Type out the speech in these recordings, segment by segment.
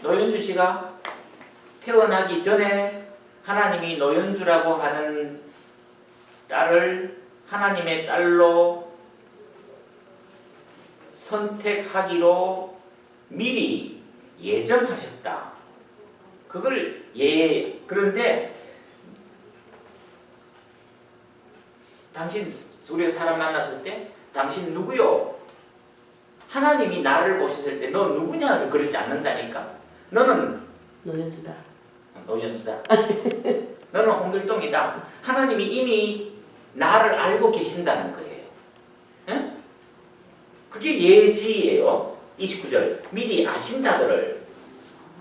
노현주 씨가 태어나기 전에 하나님이 노현주라고 하는 딸을 하나님의 딸로 선택하기로 미리 예정하셨다. 그걸 그런데 당신 우리가 사람 만났을 때 당신 누구요? 하나님이 나를 보셨을 때 너 누구냐? 그러지 않는다니까. 너는 노현주다. 노현주다. 너는 홍길동이다. 하나님이 이미 나를 알고 계신다는 거예요. 에? 그게 예지예요. 29절. 미리 아신 자들을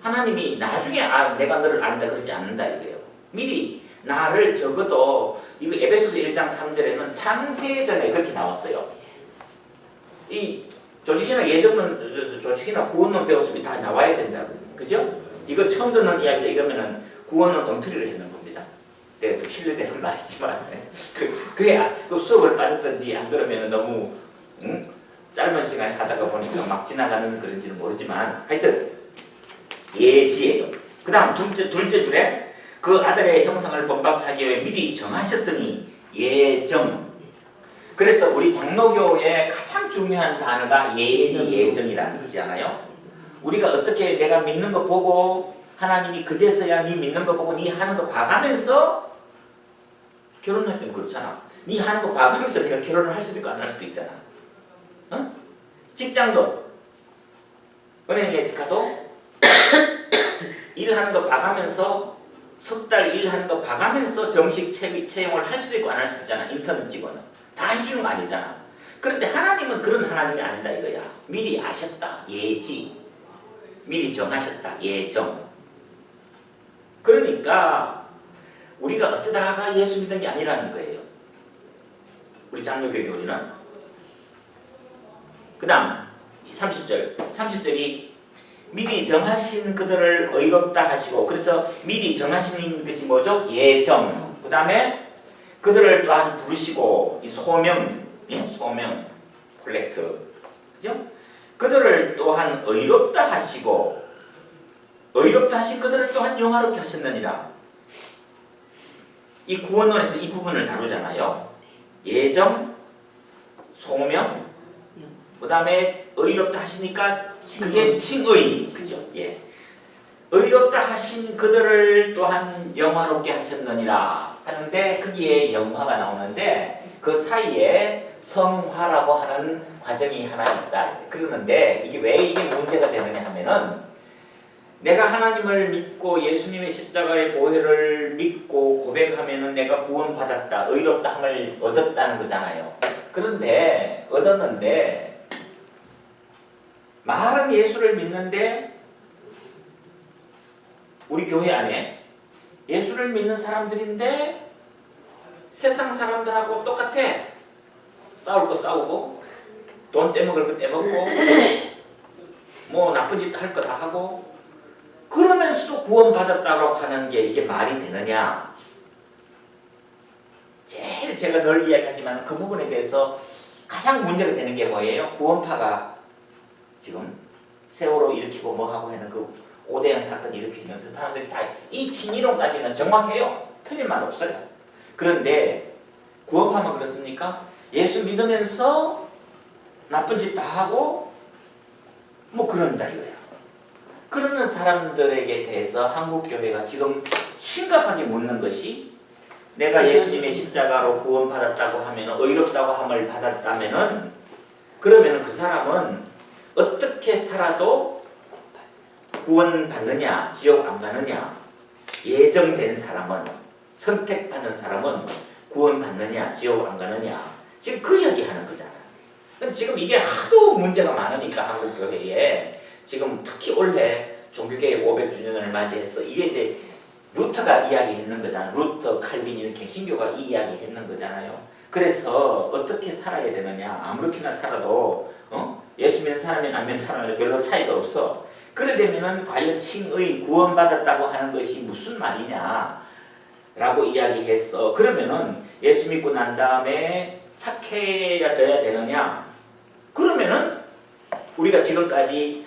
하나님이 나중에 내가 너를 안다 그러지 않는다 이거예요. 미리 나를 적어도 이거 에베소서 1장 3절에는 창세 전에 그렇게 나왔어요. 이 조직이나 예정론, 조직이나 구원론 배웠으면 다 나와야 된다고. 그죠? 이거 처음 듣는 이야기다 이러면은 구원론 엉터리를 했는 겁니다. 내가 좀 신뢰되는 말이지만 그게 또 수업을 빠졌든지 안 들으면 너무 짧은 시간에 하다가 보니까 막 지나가는 그런지는 모르지만 하여튼 예지예요. 그 다음 둘째 줄에 그 아들의 형상을 본받게 위해 미리 정하셨으니 예정. 그래서 우리 장로교의 가장 중요한 단어가 예정이라는 거잖아요. 우리가 어떻게 내가 믿는 거 보고 하나님이 그제서야 네 믿는 거 보고 네 하는 거 봐가면서 결혼할 때는 그렇잖아. 네 하는 거 봐가면서 내가 결혼을 할 수도 있고 안 할 수도 있잖아. 어? 직장도 은행에 가도 일하는 거 봐가면서 석 달 일하는 거 봐가면서 정식 채용을 할 수도 있고 안 할 수도 있잖아. 인턴 직원은 다 해주는 거 아니잖아. 그런데 하나님은 그런 하나님이 아니다 이거야. 미리 아셨다. 예지. 미리 정하셨다. 예정. 그러니까 우리가 어쩌다가 예수 믿은 게 아니라는 거예요. 우리 장로교 교리는. 그 다음 30절이 미리 정하신 그들을 의롭다 하시고, 그래서 미리 정하신 것이 뭐죠? 예정. 그 다음에 그들을 또한 부르시고, 이 소명, 소명, 콜렉트, 그죠? 그들을 또한 의롭다 하시고, 의롭다 하신 그들을 또한 영화롭게 하셨느니라. 이 구원론에서 이 부분을 다루잖아요. 예정, 소명, 그 다음에 의롭다 하시니까 그게 칭의, 그죠? 예. 의롭다 하신 그들을 또한 영화롭게 하셨느니라 하는데 거기에 영화가 나오는데 그 사이에 성화라고 하는 과정이 하나 있다. 그러는데 이게 왜 이게 문제가 되느냐 하면은 내가 하나님을 믿고 예수님의 십자가의 보혈을 믿고 고백하면은 내가 구원받았다, 의롭다함을 얻었다는 거잖아요. 그런데 얻었는데 말은 예수를 믿는데 우리 교회 안에 예수를 믿는 사람들인데 세상 사람들하고 똑같아. 싸울 거 싸우고 돈 떼먹을 거 떼먹고 뭐 나쁜 짓 할 거 다 하고 그러면서도 구원받았다고 하는 게 이게 말이 되느냐. 제일 제가 늘 이야기하지만 그 부분에 대해서 가장 문제가 되는 게 뭐예요? 구원파가 지금 세월호 일으키고 뭐하고 하는 그 오대양 사건 일으키면서 사람들이 다 이 진이론까지는 정확해요. 틀린 말 없어요. 그런데 구원파만 그렇습니까? 예수 믿으면서 나쁜 짓 다 하고 뭐 그런다 이거야. 그러는 사람들에게 대해서 한국교회가 지금 심각하게 묻는 것이 내가 예수님의 십자가로 구원받았다고 하면 의롭다고 함을 받았다면은 그러면은 그 사람은 어떻게 살아도 구원받느냐, 지옥 안 가느냐, 예정된 사람은, 선택받은 사람은 구원받느냐, 지옥 안 가느냐, 지금 그 이야기 하는 거잖아. 근데 지금 이게 하도 문제가 많으니까 한국교회에 지금 특히 올해 종교개혁 500주년을 맞이해서 이게 이제 루터가 이야기했는 거잖아. 루터, 칼빈 이런 개신교가 이 이야기 했는 거잖아요. 그래서 어떻게 살아야 되느냐, 아무렇게나 살아도 예수 믿는 사람이나 안 믿는 사람이나 별로 차이가 없어. 그러려면은 과연 칭의 구원받았다고 하는 것이 무슨 말이냐 라고 이야기했어. 그러면은 예수 믿고 난 다음에 착해져야 되느냐? 그러면은 우리가 지금까지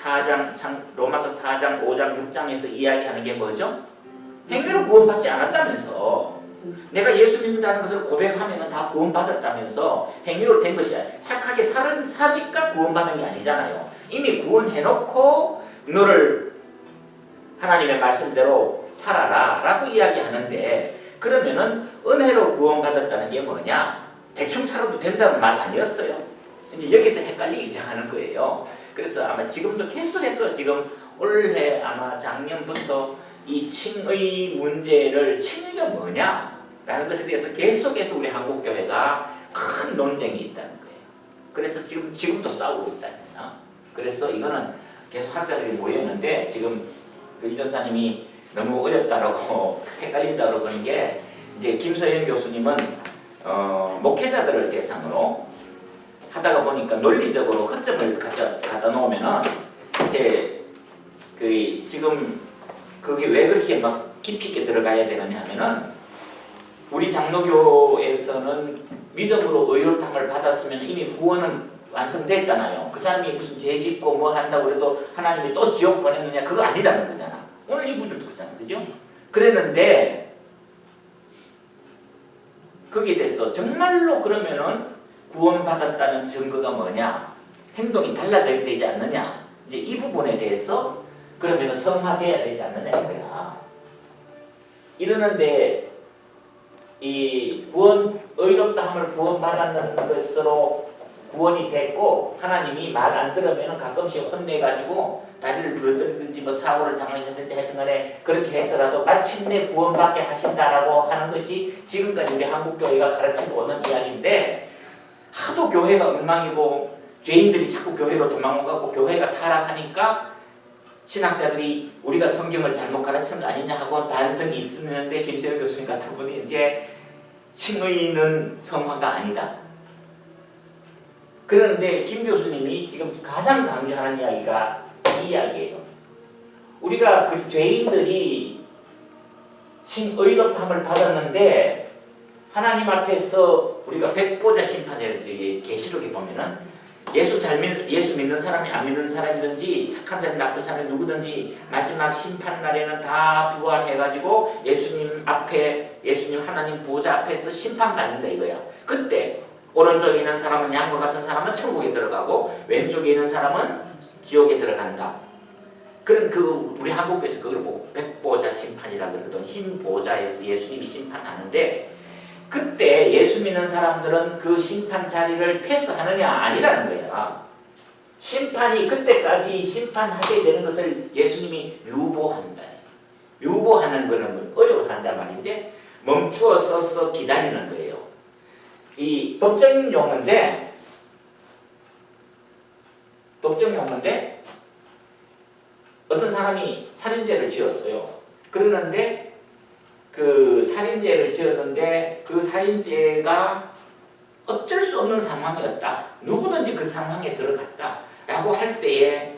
로마서 4장, 5장, 6장에서 이야기하는 게 뭐죠? 행위로 구원받지 않았다면서. 내가 예수 믿는다는 것을 고백하면 다 구원받았다면서 행위로 된 것이 아니야. 착하게 사니까 구원받은 게 아니잖아요. 이미 구원해놓고 너를 하나님의 말씀대로 살아라 라고 이야기하는데, 그러면은 은혜로 구원받았다는 게 뭐냐? 대충 살아도 된다는 말 아니었어요. 이제 여기서 헷갈리기 시작하는 거예요. 그래서 아마 지금도 계속해서 지금 올해 아마 작년부터 이 칭의 문제를, 칭의가 뭐냐 라는 것에 대해서 계속해서 우리 한국교회가 큰 논쟁이 있다는 거예요. 그래서 지금도 싸우고 있다는 거예요. 그래서 이거는 계속 학자들이 모였는데, 지금 이 전사님이 너무 어렵다라고 헷갈린다고 그러는 게, 이제 김서연 교수님은 목회자들을 대상으로 하다가 보니까 논리적으로 허점을 갖다 놓으면은 이제 지금 그게 왜 그렇게 막 깊이 있게 들어가야 되느냐 하면은, 우리 장로교에서는 믿음으로 의롭다함을 받았으면 이미 구원은 완성됐잖아요. 그 사람이 무슨 죄 짓고 뭐 한다고 그래도 하나님이 또 지옥 보냈느냐, 그거 아니라는 거잖아. 오늘 이 구절도 그렇잖아, 그죠? 그랬는데 거기에 대해서 정말로 그러면은 구원받았다는 증거가 뭐냐, 행동이 달라져야 되지 않느냐, 이제 이 부분에 대해서 그러면 성화돼야 되지 않느냐 이거야. 이러는데 이 의롭다함을 구원받았는 것으로 구원이 됐고, 하나님이 말 안 들으면 가끔씩 혼내가지고 다리를 부러뜨리든지 뭐 사고를 당하든지 하여튼 간에 그렇게 해서라도 마침내 구원받게 하신다라고 하는 것이 지금까지 우리 한국교회가 가르치고 오는 이야기인데, 하도 교회가 엉망이고 죄인들이 자꾸 교회로 도망가고 교회가 타락하니까 신학자들이 우리가 성경을 잘못 가르친 거 아니냐 하고 반성이 있었는데, 김세현 교수님 같은 분이 이제 칭의는 성화가 아니다. 그런데 김 교수님이 지금 가장 강조하는 이야기가 이 이야기예요. 우리가 그 죄인들이 의롭다함을 받았는데 하나님 앞에서 우리가 백보자 심판을 계시록에 보면은 예수 믿는 사람이 안 믿는 사람이든지 착한 사람 나쁜 사람이 누구든지 마지막 심판 날에는 다 부활해가지고 예수님 하나님 보좌 앞에서 심판받는다 이거야. 그때 오른쪽에 있는 사람은 양과 같은 사람은 천국에 들어가고 왼쪽에 있는 사람은 지옥에 들어간다. 그런 우리 한국에서 그걸 보고 백보자 심판이라 그러거든. 흰 보좌에서 예수님이 심판하는데, 그때 예수 믿는 사람들은 그 심판 자리를 패스하느냐 아니라는 거야. 심판이 그때까지 심판하게 되는 것을 예수님이 유보한다. 유보하는 거는 어려워하는 말인데 멈추어 서서 기다리는 거예요. 이 법정 용어인데 어떤 사람이 살인죄를 지었어요. 그러는데 그 살인죄를 지었는데 그 살인죄가 어쩔 수 없는 상황이었다. 누구든지 그 상황에 들어갔다. 라고 할 때에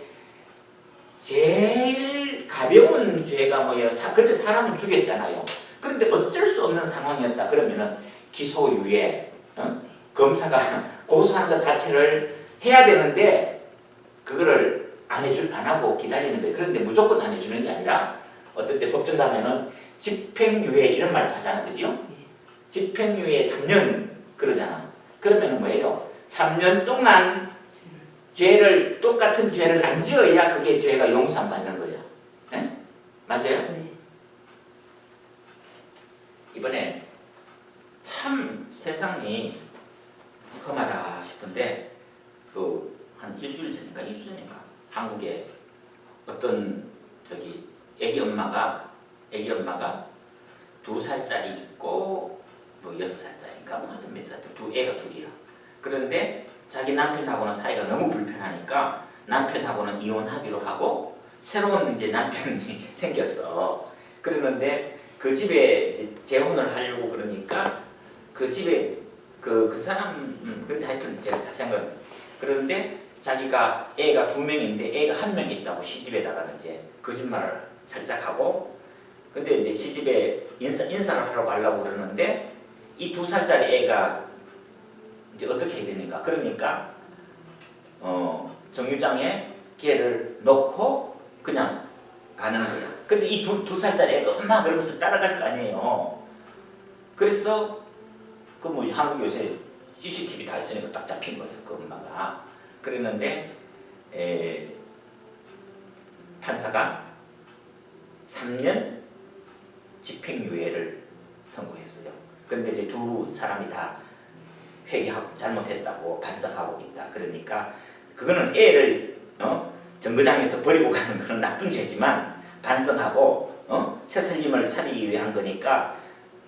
제일 가벼운 죄가 뭐예요? 근데 사람은 죽였잖아요. 그런데 어쩔 수 없는 상황이었다. 그러면은 기소유예, 검사가 고소하는 것 자체를 해야 되는데 그거를 안 하고 기다리는 거예요. 그런데 무조건 안 해주는 게 아니라 어떨 때 법정 가면은 집행유예 이런 말도 하잖아, 그죠? 집행유예 3년 그러잖아. 그러면 뭐예요? 3년 동안 똑같은 죄를 안 지어야 그게 죄가 용서받는 거야. 네? 맞아요? 네. 이번에 참 세상이 험하다 싶은데 한 일주일 전인가 2주 전인가 한국에 어떤 애기 엄마가 2살짜리 있고 뭐 6살짜리인가 뭐 하여튼 몇 살, 애가 둘이라. 그런데 자기 남편하고는 사이가 너무 불편하니까 남편하고는 이혼하기로 하고 새로운 이제 남편이 생겼어. 그러는데 그 집에 이제 재혼을 하려고 그러니까 그 집에 그 사람 근데 하여튼 제가 자세한 건 그런데 자기가 애가 2명인데 애가 1명 있다고 시집에다가 이제 거짓말을 살짝 하고, 근데 이제 시집에 인사를 하러 가려고 그러는데 이 2살짜리 애가 이제 어떻게 해야 됩니까? 그러니까 정류장에 걔를 놓고 그냥 가는 거야. 근데 이 두 살짜리 애가 엄마 그러면서 따라갈 거 아니에요. 그래서 그 뭐 한국 요새 CCTV 다 있으니까 딱 잡힌 거예요. 그 엄마가. 그랬는데 판사가 3년 집행유예를 선고했어요. 그런데 이제 두 사람이 다 회개하고 잘못했다고 반성하고 있다. 그러니까 그거는 애를 정거장에서 버리고 가는 거는 나쁜 죄지만 반성하고 새살림을 차리기 위한 거니까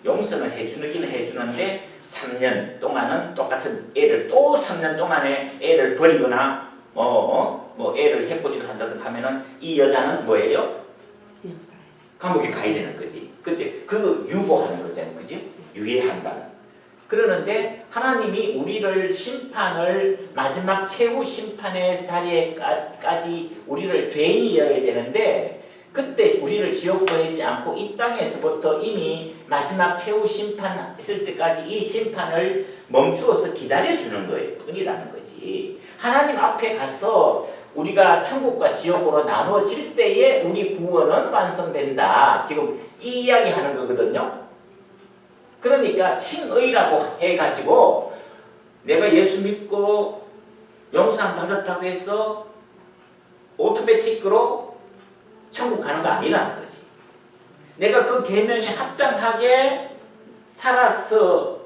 용서는 해주기는 해주는데 3년 동안은 똑같은 애를 또 3년 동안에 애를 버리거나 뭐 애를 해코지를 한다든가 하면은 이 여자는 뭐예요? 감옥에 가야 되는 거지. 그치? 그거 유보하는 거잖아요. 그지? 유예한다는. 그러는데 하나님이 우리를 심판을 마지막 최후 심판의 자리에까지 우리를 죄인이어야 되는데 그때 우리를 지옥 보내지 않고 이 땅에서부터 이미 마지막 최후 심판 있을 때까지 이 심판을 멈추어서 기다려주는 거예요. 뿐이라는 거지. 하나님 앞에 가서 우리가 천국과 지옥으로 나눠질 때에 우리 구원은 완성된다. 지금 이 이야기 하는 거거든요. 그러니까 칭의라고 해가지고 내가 예수 믿고 용서함 받았다고 해서 오토매틱으로 천국 가는 거 아니라는 거지. 내가 그 계명에 합당하게 살아서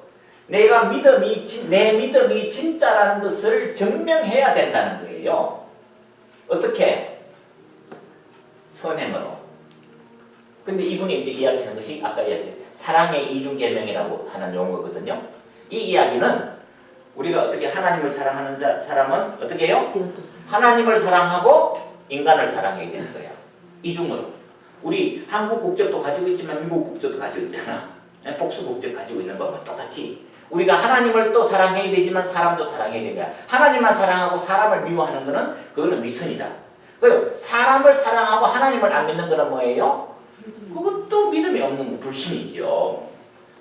내가 내 믿음이 진짜라는 것을 증명해야 된다는 거예요. 어떻게? 선행으로. 근데 이분이 이제 이야기하는 것이 아까 이야기했던 사랑의 이중계명이라고 하는 용어거든요. 이 이야기는 우리가 어떻게 하나님을 사랑하는 사람은 어떻게 해요? 하나님을 사랑하고 인간을 사랑해야 되는 거야. 이중으로. 우리 한국 국적도 가지고 있지만 미국 국적도 가지고 있잖아. 복수 국적 가지고 있는 거와 똑같이 우리가 하나님을 또 사랑해야 되지만 사람도 사랑해야 되는 거야. 하나님만 사랑하고 사람을 미워하는 거는 그거는 위선이다. 그리고 사람을 사랑하고 하나님을 안 믿는 거는 뭐예요? 그것도 믿음이 없는 거 불신이죠.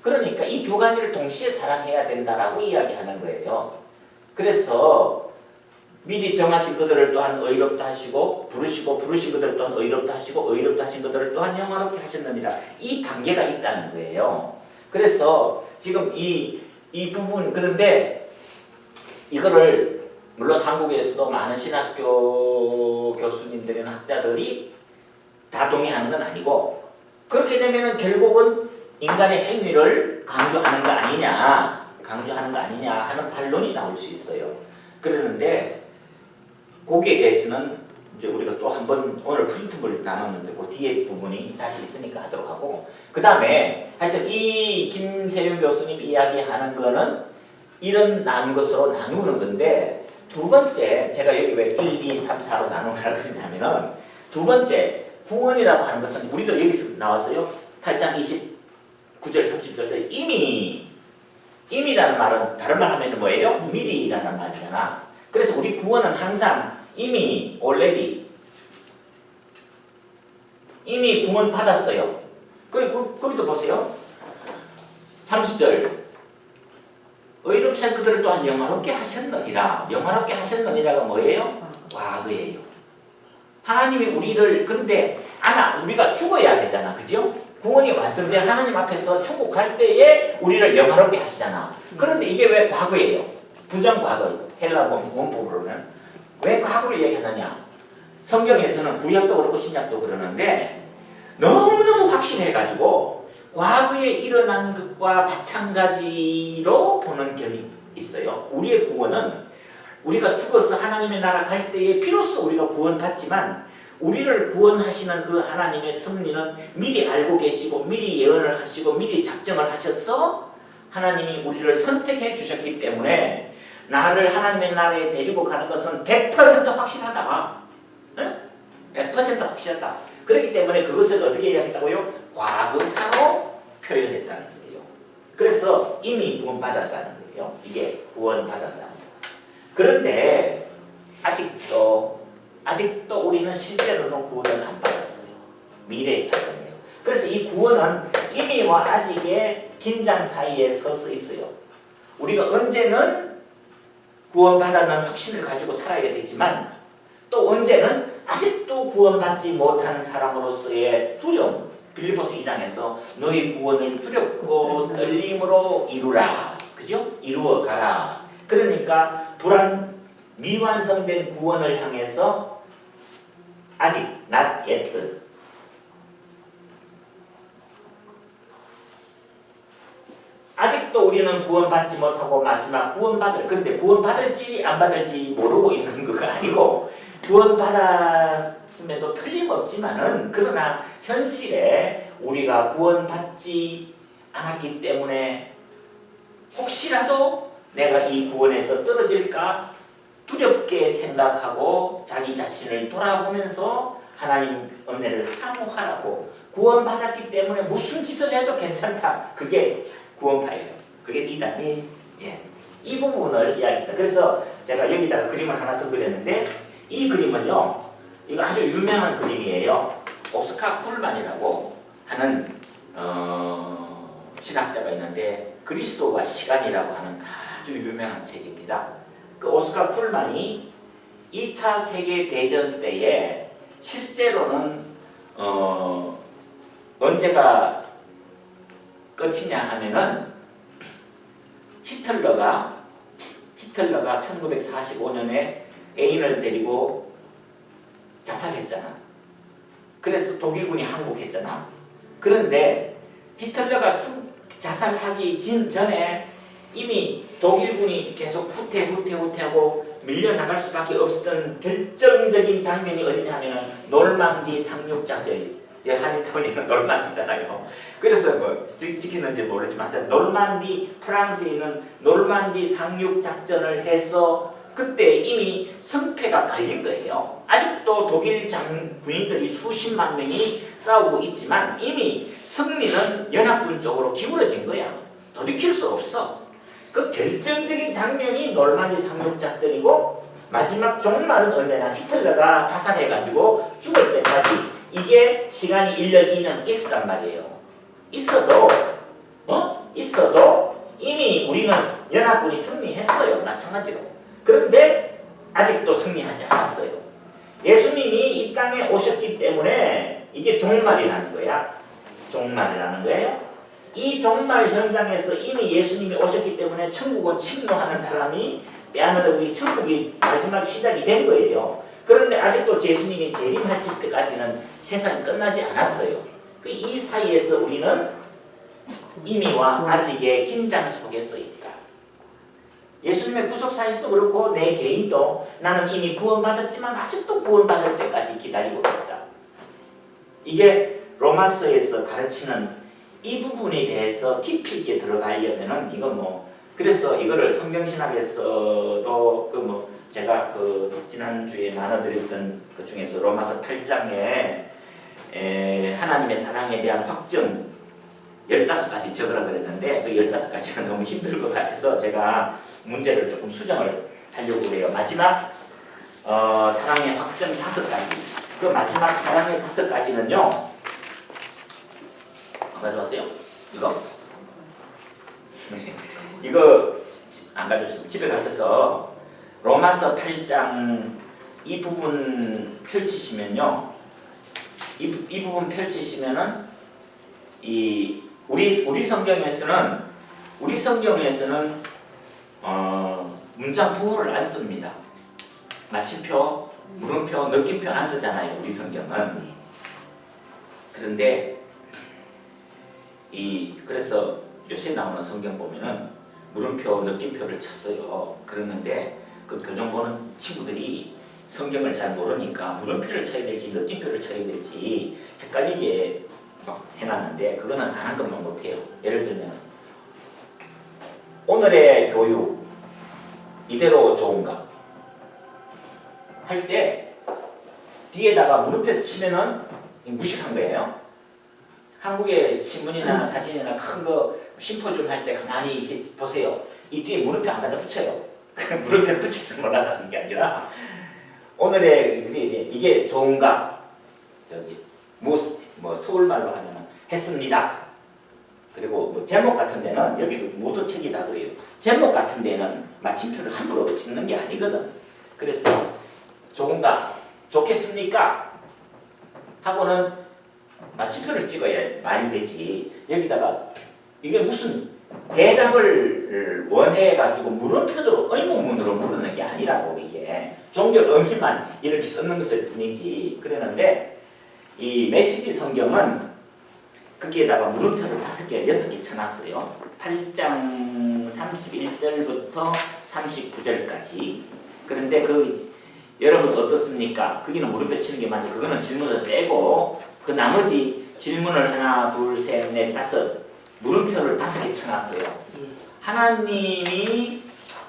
그러니까 이 두 가지를 동시에 사랑해야 된다라고 이야기하는 거예요. 그래서 미리 정하신 그들을 또한 의롭다 하시고 부르신 그들을 또한 의롭다 하시고 의롭다 하신 그들을 또한 영화롭게 하셨느니라. 이 단계가 있다는 거예요. 그래서 지금 이 부분 그런데 이거를 물론 한국에서도 많은 신학교 교수님들이나 학자들이 다 동의하는 건 아니고 그렇게 되면은 결국은 인간의 행위를 강조하는 거 아니냐 하는 반론이 나올 수 있어요. 그러는데 거기에 대해서는 이제 우리가 또 한 번 오늘 프린트물 나눴는데 그 뒤에 부분이 다시 있으니까 하도록 하고 그 다음에 하여튼 이 김세윤 교수님 이야기하는 거는 이런 것으로 나누는 건데 두 번째 제가 여기 왜 1, 2, 3, 4로 나누라고 그러냐면은 두 번째 구원이라고 하는 것은 우리도 여기서 나왔어요. 8장 29절 30절에서 이미라는 말은 다른 말 하면 뭐예요? 미리라는 말이잖아. 그래서 우리 구원은 항상 이미 구원 받았어요. 거기도 보세요. 30절 의롭지 않은 그들을 또한 영화롭게 하셨느니라. 영화롭게 하셨느니라가 뭐예요? 과거예요. 하나님이 우리를 그런데 우리가 죽어야 되잖아. 그죠? 구원이 완성된 하나님 앞에서 천국 갈 때에 우리를 영화롭게 하시잖아. 그런데 이게 왜 과거예요? 부정과거. 헬라 원법으로는 왜 과거를 얘기하느냐? 성경에서는 구약도 그렇고 신약도 그러는데 너무너무 확실해가지고 과거에 일어난 것과 마찬가지로 보는 점이 있어요. 우리의 구원은 우리가 죽어서 하나님의 나라 갈 때에 비로소 우리가 구원받지만 우리를 구원하시는 그 하나님의 섭리는 미리 알고 계시고 미리 예언을 하시고 미리 작정을 하셔서 하나님이 우리를 선택해 주셨기 때문에 나를 하나님의 나라에 데리고 가는 것은 100% 확실하다. 응? 100% 확실하다. 그렇기 때문에 그것을 어떻게 이야기했다고요? 과거사로 표현했다는 거예요. 그래서 이미 구원받았다는 거예요. 이게 구원받았다는 거예요. 그런데 아직도 우리는 실제로는 구원을 안 받았어요. 미래의 사건이에요. 그래서 이 구원은 이미와 아직의 긴장 사이에 서서 있어요. 우리가 언제는 구원받았다는 확신을 가지고 살아야 되지만 또 언제는 아직도 구원받지 못하는 사람으로서의 두려움. 빌립보서 2장에서 너희 구원을 두렵고 떨림으로 이루라. 그죠? 이루어 가라. 그러니까 미완성된 구원을 향해서 아직 not yet. 아직도 우리는 구원받지 못하고 마지막 그런데 구원받을지 안 받을지 모르고 있는 거가 아니고 구원받았음에도 틀림없지만은 그러나 현실에 우리가 구원받지 않았기 때문에 혹시라도 내가 이 구원에서 떨어질까 두렵게 생각하고 자기 자신을 돌아보면서 하나님 은혜를 사모하라고 구원받았기 때문에 무슨 짓을 해도 괜찮다. 그게 구원파예요. 그게 이다. 네. 예. 이 부분을 이야기합니다. 그래서 제가 여기다가 그림을 하나 더 그렸는데 이 그림은요. 이거 아주 유명한 그림이에요. 오스카 쿨만이라고 하는 신학자가 있는데 그리스도와 시간이라고 하는 아주 유명한 책입니다. 그 오스카 쿨만이 2차 세계대전 때에 실제로는 언제가 끝이냐 하면은 히틀러가 1945년에 애인을 데리고 자살했잖아. 그래서 독일군이 항복했잖아. 그런데 히틀러가 자살하기 전에 이미 독일군이 계속 후퇴하고 밀려나갈 수밖에 없었던 결정적인 장면이 어디냐면 놀망디 상륙작전. 한인타운이면 놀만디잖아요. 그래서 뭐 지키는지 모르지만 놀만디 프랑스에 있는 놀만디 상륙작전을 해서 그때 이미 성패가 갈린 거예요. 아직도 독일 군인들이 수십만 명이 싸우고 있지만 이미 승리는 연합군 쪽으로 기울어진 거야. 돌이킬 수 없어. 그 결정적인 장면이 놀만디 상륙작전이고 마지막 종말은 언제나 히틀러가 자살해가지고 죽을 때까지 이게 시간이 1년, 2년 있었단 말이에요. 있어도 이미 우리는 연합군이 승리했어요. 마찬가지로. 그런데 아직도 승리하지 않았어요. 예수님이 이 땅에 오셨기 때문에 이게 종말이라는 거야. 종말이라는 거예요. 이 종말 현장에서 이미 예수님이 오셨기 때문에 천국은 침노하는 사람이 빼앗아들고 천국이 마지막 시작이 된 거예요. 그런데 아직도 예수님이 재림하실 때까지는 세상이 끝나지 않았어요. 이 사이에서 우리는 이미와 아직의 긴장 속에서 있다. 예수님의 구속사에서도 그렇고 내 개인도 나는 이미 구원받았지만 아직도 구원받을 때까지 기다리고 있다. 이게 로마서에서 가르치는 이 부분에 대해서 깊이 있게 들어가려면은 이건 그래서 이거를 성경신학에서도 제가 지난주에 나눠드렸던 그 중에서 로마서 8장에 하나님의 사랑에 대한 확정 15가지 적으라 그랬는데 그 15가지가 너무 힘들 것 같아서 제가 문제를 조금 수정을 하려고 해요. 마지막 사랑의 확정 5가지. 그 마지막 사랑의 5가지는요. 가져왔어요? 이거 안 가져왔으면 집에 가셔서 로마서 8장 이 부분 펼치시면요. 이 부분 펼치시면은 우리 성경에서는 문장 부호를 안 씁니다. 마침표, 물음표, 느낌표 안 쓰잖아요. 우리 성경은. 그런데 그래서 요새 나오는 성경 보면은 물음표, 느낌표를 쳤어요. 그러는데 그 교정 보는 친구들이 성경을 잘 모르니까 물음표를 쳐야 될지 느낌표를 쳐야 될지 헷갈리게 막 해놨는데 그거는 안 한 것만 못해요. 예를 들면 오늘의 교육 이대로 좋은가 할 때 뒤에다가 물음표 치면은 무식한 거예요. 한국의 신문이나 사진이나 큰 거 심포지움 할 때 가만히 이렇게 보세요. 이 뒤에 물음표 안 갖다 붙여요. 물음표를 붙일 줄 몰라라는 게 아니라 오늘의 이게 좋은가 서울말로 하면 했습니다. 그리고 제목 같은 데는 여기도 모두 책이다 그래요. 제목 같은 데는 마침표를 함부로 찍는 게 아니거든. 그래서 좋은가 좋겠습니까? 하고는 마침표를 찍어야 말이 되지. 여기다가 이게 무슨 대답을 원해가지고 물음표로 의문문으로 물는 게 아니라고. 이게 종결 의미만 이렇게 썼는 것일 뿐이지. 그러는데 이 메시지 성경은 거기에다가 물음표를 5개, 6개 쳐놨어요. 8장 31절부터 39절까지. 그런데 여러분 어떻습니까? 거기는 물음표 치는 게 맞아요. 그거는 질문을 빼고 그 나머지 질문을 하나, 둘, 셋, 넷, 다섯 물음표를 5개 쳐놨어요. 하나님이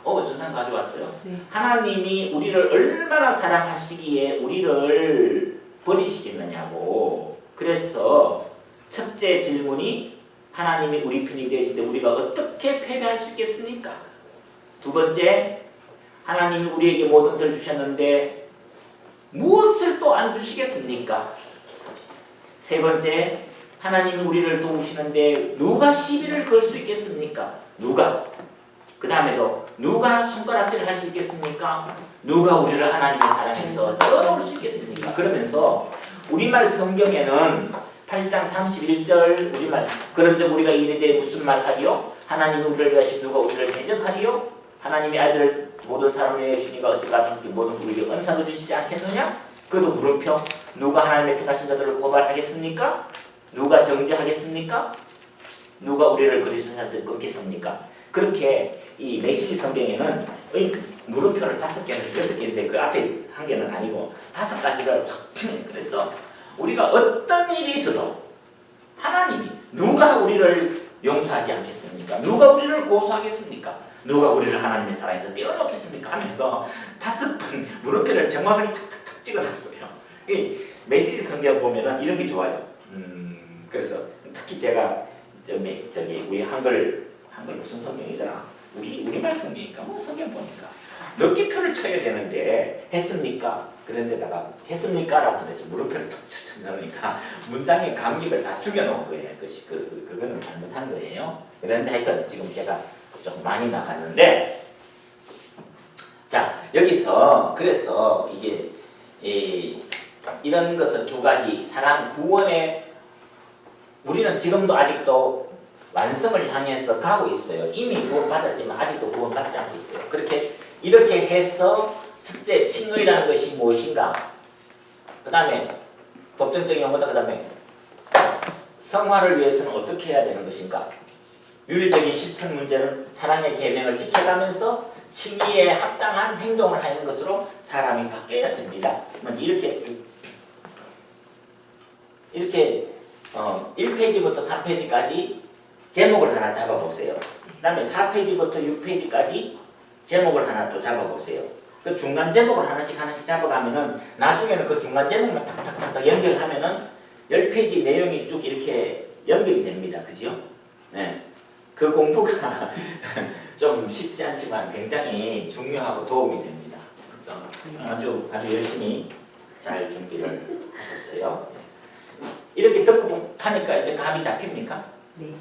전산 가져왔어요. 하나님이 우리를 얼마나 사랑하시기에 우리를 버리시겠느냐고. 그래서 첫째 질문이 하나님이 우리 편이 되실 때 우리가 어떻게 패배할 수 있겠습니까? 두 번째, 하나님이 우리에게 모든 것을 주셨는데 무엇을 또 안 주시겠습니까? 세 번째, 하나님이 우리를 도우시는데 누가 시비를 걸 수 있겠습니까? 누가? 그 다음에도 누가 손가락질을 할 수 있겠습니까? 누가 우리를 하나님의 사랑해서 떠놓을 수 있겠습니까? 그러면서 우리말 성경에는 8장 31절 우리말 그런즉 우리가 이르되 대해 무슨 말 하리요? 하나님이 우리를 위하시 누가 우리를 대적하리요? 하나님이 아들을 모든 사람을 위해 주시니까 어찌까지 모든 우리에게 은사도 주시지 않겠느냐? 그것도 물음표. 누가 하나님의 택하신 자들을 고발하겠습니까? 누가 정죄하겠습니까? 누가 우리를 그리스도에서 끊겠습니까? 그렇게 이 메시지 성경에는 물음표를 5개는 6개인데 그 앞에 한 개는 아니고 5가지를 확 치는. 그래서 우리가 어떤 일이 있어도 하나님이 누가 우리를 용서하지 않겠습니까? 누가 우리를 고소하겠습니까? 누가 우리를 하나님의 사랑에서 떼어놓겠습니까? 하면서 5번 물음표를 정확하게 탁탁탁 찍어놨어요. 이 메시지 성경 보면은 이런 게 좋아요. 그래서 특히 제가 저기 우리 한글 무슨 성경이더라? 우리말 성경이니까 뭐 성경 보니까 넣기표를 쳐야 되는데 했습니까? 그런데다가 했습니까라고 해서 물음표를 툭 넣으니까 문장의 감격을 다 죽여놓은 거예요. 그거는 잘못한 거예요. 그런데 하여튼 지금 제가 좀 많이 나갔는데, 자 여기서 그래서 이게 이런 것을 2가지 사랑 구원의 우리는 지금도 아직도 완성을 향해서 가고 있어요. 이미 구원받았지만 아직도 구원받지 않고 있어요. 이렇게 해서 첫째 칭의라는 것이 무엇인가? 그 다음에 법정적인 용어다. 그 다음에 성화를 위해서는 어떻게 해야 되는 것인가? 윤리적인 실천 문제는 사랑의 계명을 지켜가면서 칭의에 합당한 행동을 하는 것으로 사람이 바뀌어야 됩니다. 먼저 이렇게 1페이지부터 4페이지까지 제목을 하나 잡아보세요. 그 다음에 4페이지부터 6페이지까지 제목을 하나 또 잡아보세요. 그 중간 제목을 하나씩 잡아가면은 나중에는 그 중간 제목만 탁탁탁탁 연결하면은 10페이지 내용이 쭉 이렇게 연결이 됩니다. 그죠? 네. 그 공부가 좀 쉽지 않지만 굉장히 중요하고 도움이 됩니다. 그래서 아주 열심히 잘 준비를 하셨어요. 이렇게 듣고 하니까 이제 감이 잡힙니까? 네.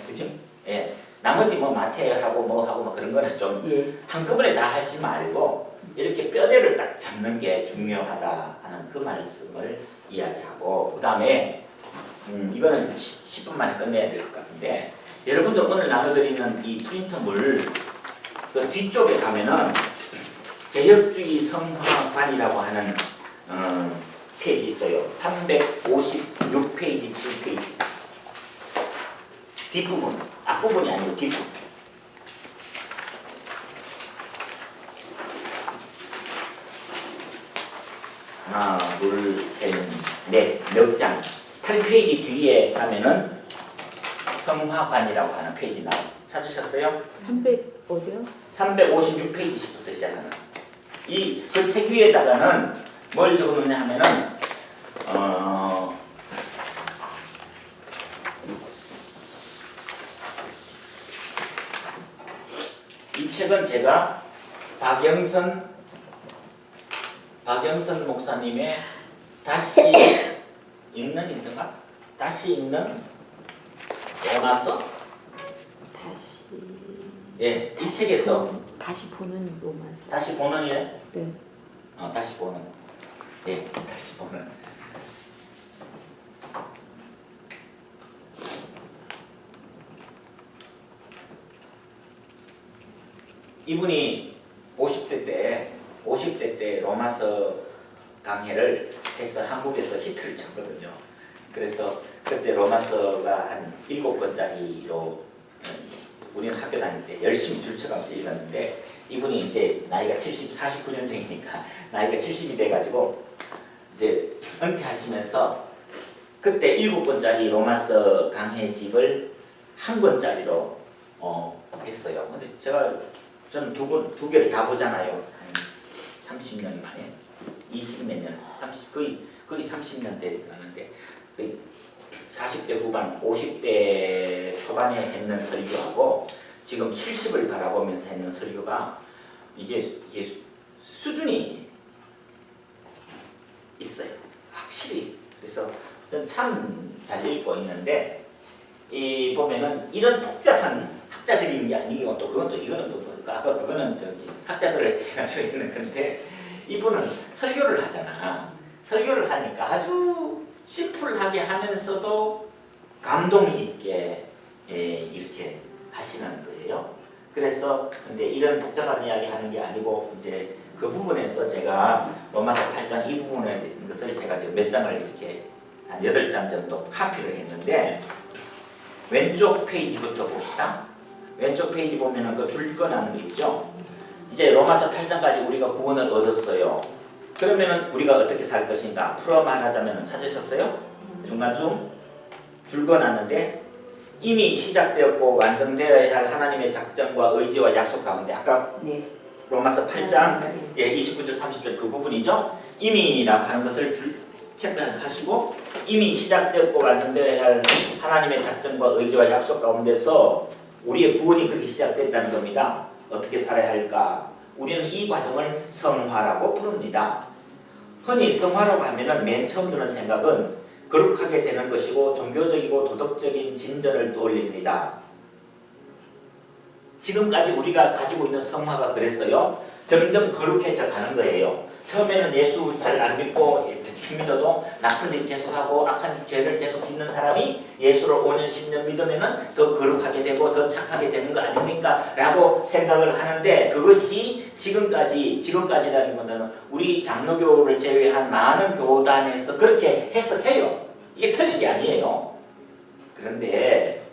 그죠? 예. 나머지 뭐 마태하고 뭐 그런 거는 좀 한꺼번에 다 하지 말고 이렇게 뼈대를 딱 잡는 게 중요하다 하는 그 말씀을 이야기하고, 그 다음에 이거는 10분 만에 끝내야 될 것 같은데, 여러분들 오늘 나눠드리는 이 프린터물 그 뒤쪽에 가면은 개혁주의 성화관이라고 하는 페이지 있어요. 356페이지, 7페이지. 뒷부분, 앞부분이 아니고 뒷부분. 하나, 둘, 셋, 넷, 몇 장. 8페이지 뒤에 가면은 성화관이라고 하는 페이지 나와요. 찾으셨어요? 300 어디요? 356페이지부터 시작하는. 그 책 위에다가는 뭘 적어놓냐 하면은 이 책은 제가 박영선 목사님의 다시 읽는가? 다시 읽는 로마서? 예, 이 책에서 다시 보는 로마서. 다시 보는이래? 네. 다시 보는. 예, 다시 보면 이분이 50대 때 로마서 강해를 해서 한국에서 히트를 쳤거든요. 그래서 그때 로마서가 한 7권짜리로 우리는 학교 다닐 때 열심히 줄쳐가면서 읽었는데 이분이 이제 나이가 49년생이니까 나이가 70이 돼가지고 이제 은퇴하시면서 그때 7권짜리 로마서 강해집을 한 권짜리로 했어요. 근데 저는 두 개를 다 보잖아요. 한 30년 만에 20몇 년, 30 거의 30년 돼가는데 40대 후반, 50대 초반에 했는 설교하고 지금 70을 바라보면서 했는 설교가 이게 수준이 있어요. 확실히. 그래서 저는 참 잘 읽고 있는데 이 보면은 이런 복잡한 학자들인 게 아니고 또 이거는 또 아까 그거는 저기 학자들을 대가지고 있는 건데 이분은 설교를 하잖아. 설교를 하니까 아주 심플하게 하면서도 감동 있게 이렇게 하시는 거예요. 그래서 근데 이런 복잡한 이야기 하는 게 아니고 이제 그 부분에서 제가 로마서 8장 이 부분에 것을 제가 지금 몇 장을 이렇게 한 8장 정도 카피를 했는데 왼쪽 페이지부터 봅시다. 왼쪽 페이지 보면은 그 줄거나는 거 있죠. 이제 로마서 8장까지 우리가 구원을 얻었어요. 그러면은 우리가 어떻게 살 것인가? 풀어 말하자면 찾으셨어요? 중간중 줄거놨는데 이미 시작되었고 완성되어야 할 하나님의 작정과 의지와 약속 가운데 아까 네. 로마서 8장 29절 30절 그 부분이죠. 이미라고 하는 것을 체크하시고 이미 시작되었고 완성되어야 할 하나님의 작정과 의지와 약속 가운데서 우리의 구원이 그렇게 시작됐다는 겁니다. 어떻게 살아야 할까? 우리는 이 과정을 성화라고 부릅니다. 흔히 성화라고 하면은 맨 처음 드는 생각은 거룩하게 되는 것이고 종교적이고 도덕적인 진전을 떠올립니다. 지금까지 우리가 가지고 있는 성화가 그랬어요. 점점 거룩해져 가는 거예요. 처음에는 예수 잘 안 믿고 대충 믿어도 나쁜 일 계속하고 악한 죄를 계속 짓는 사람이 예수를 5년 10년 믿으면 더 거룩하게 되고 더 착하게 되는 거 아닙니까? 라고 생각을 하는데 그것이 지금까지라기보다는 우리 장로교를 제외한 많은 교단에서 그렇게 해석해요. 이게 틀린 게 아니에요. 그런데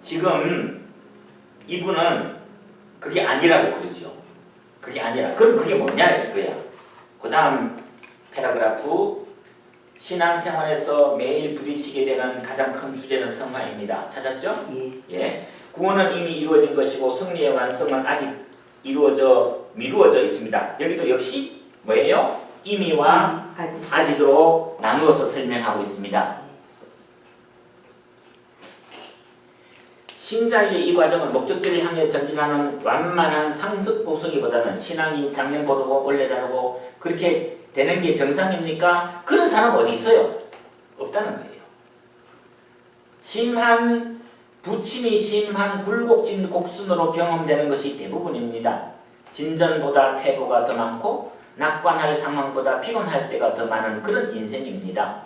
지금 이분은 그게 아니라고 그러죠. 그게 아니라. 그럼 그게 뭐냐 이거야. 그 다음 패러그래프 신앙생활에서 매일 부딪히게 되는 가장 큰 주제는 성화입니다. 찾았죠? 예. 구원은 이미 이루어진 것이고 승리의 완성은 아직 미루어져 있습니다. 여기도 역시 뭐예요? 이미와 아직으로 나누어서 설명하고 있습니다. 신자의 이 과정은 목적지를 향해 전진하는 완만한 상습 보석이보다는 신앙이 작년 보고 원래 다르고 그렇게 되는 게 정상입니까? 그런 사람 어디 있어요? 없다는 거예요. 부침이 심한 굴곡진 곡순으로 경험되는 것이 대부분입니다. 진전보다 퇴보가 더 많고 낙관할 상황보다 피곤할 때가 더 많은 그런 인생입니다.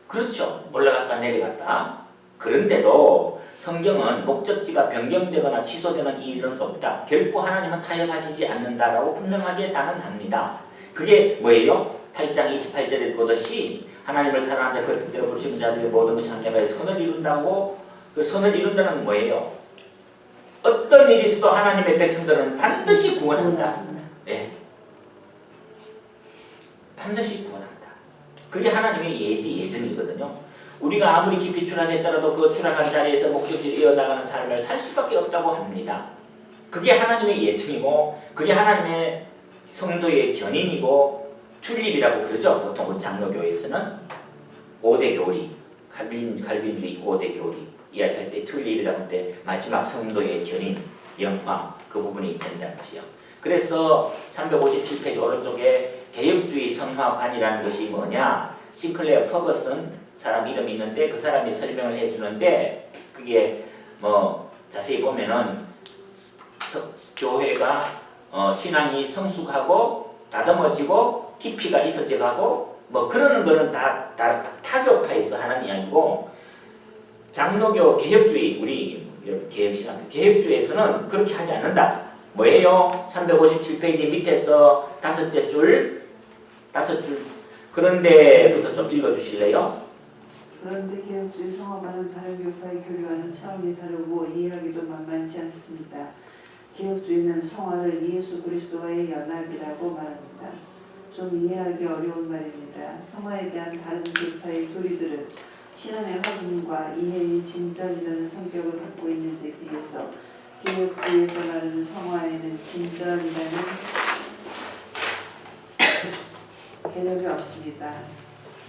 그렇죠. 올라갔다 내려갔다. 그런데도 성경은 목적지가 변경되거나 취소되는 일은 없다. 결코 하나님은 타협하시지 않는다라고 분명하게 단언합니다. 그게 뭐예요? 8장 28절에 보듯이 하나님을 사랑하는 자 그 뜻대로 부르신 자들의 모든 것이 합력하여 선을 이룬다고. 그 선을 이룬다는 뭐예요? 어떤 일이 있어도 하나님의 백성들은 반드시 구원한다. 네. 반드시 구원한다. 그게 하나님의 예정이거든요. 우리가 아무리 깊이 추락했더라도 그 추락한 자리에서 목적지를 이어나가는 삶을 살 수밖에 없다고 합니다. 그게 하나님의 예정이고 그게 하나님의 성도의 견인이고 튤립이라고 그러죠. 보통 우리 장로교에서는 5대 교리, 칼빈주의 5대 교리 이야기할 때 튤립이라고 할 때 마지막 성도의 견인, 영화 그 부분이 된다는 것이요. 그래서 357페이지 오른쪽에 개혁주의 성화관이라는 것이 뭐냐? 싱클레어 퍼거슨 사람 이름이 있는데 그 사람이 설명을 해주는데 그게 뭐 자세히 보면은 교회가 신앙이 성숙하고 다듬어지고 깊이가 있어져 가고 뭐 그러는 거는 다 타교파에서 하는 이야기고 장로교 개혁주의 우리 개혁신학 개혁주의에서는 그렇게 하지 않는다. 뭐예요? 357페이지 밑에서 다섯 줄 그런데부터 좀 읽어주실래요? 그런데 개혁주의 성화와는 다른 교파의 교류와는 차원이 다르고 이해하기도 만만치 않습니다. 개혁주의는 성화를 예수 그리스도와의 연합이라고 말합니다. 좀 이해하기 어려운 말입니다. 성화에 대한 다른 교파의 교리들은 신앙의 확인과 이해의 진전이라는 성격을 갖고 있는 데 비해서 개혁주의에서 말하는 성화에는 진전이라는 개념이 없습니다.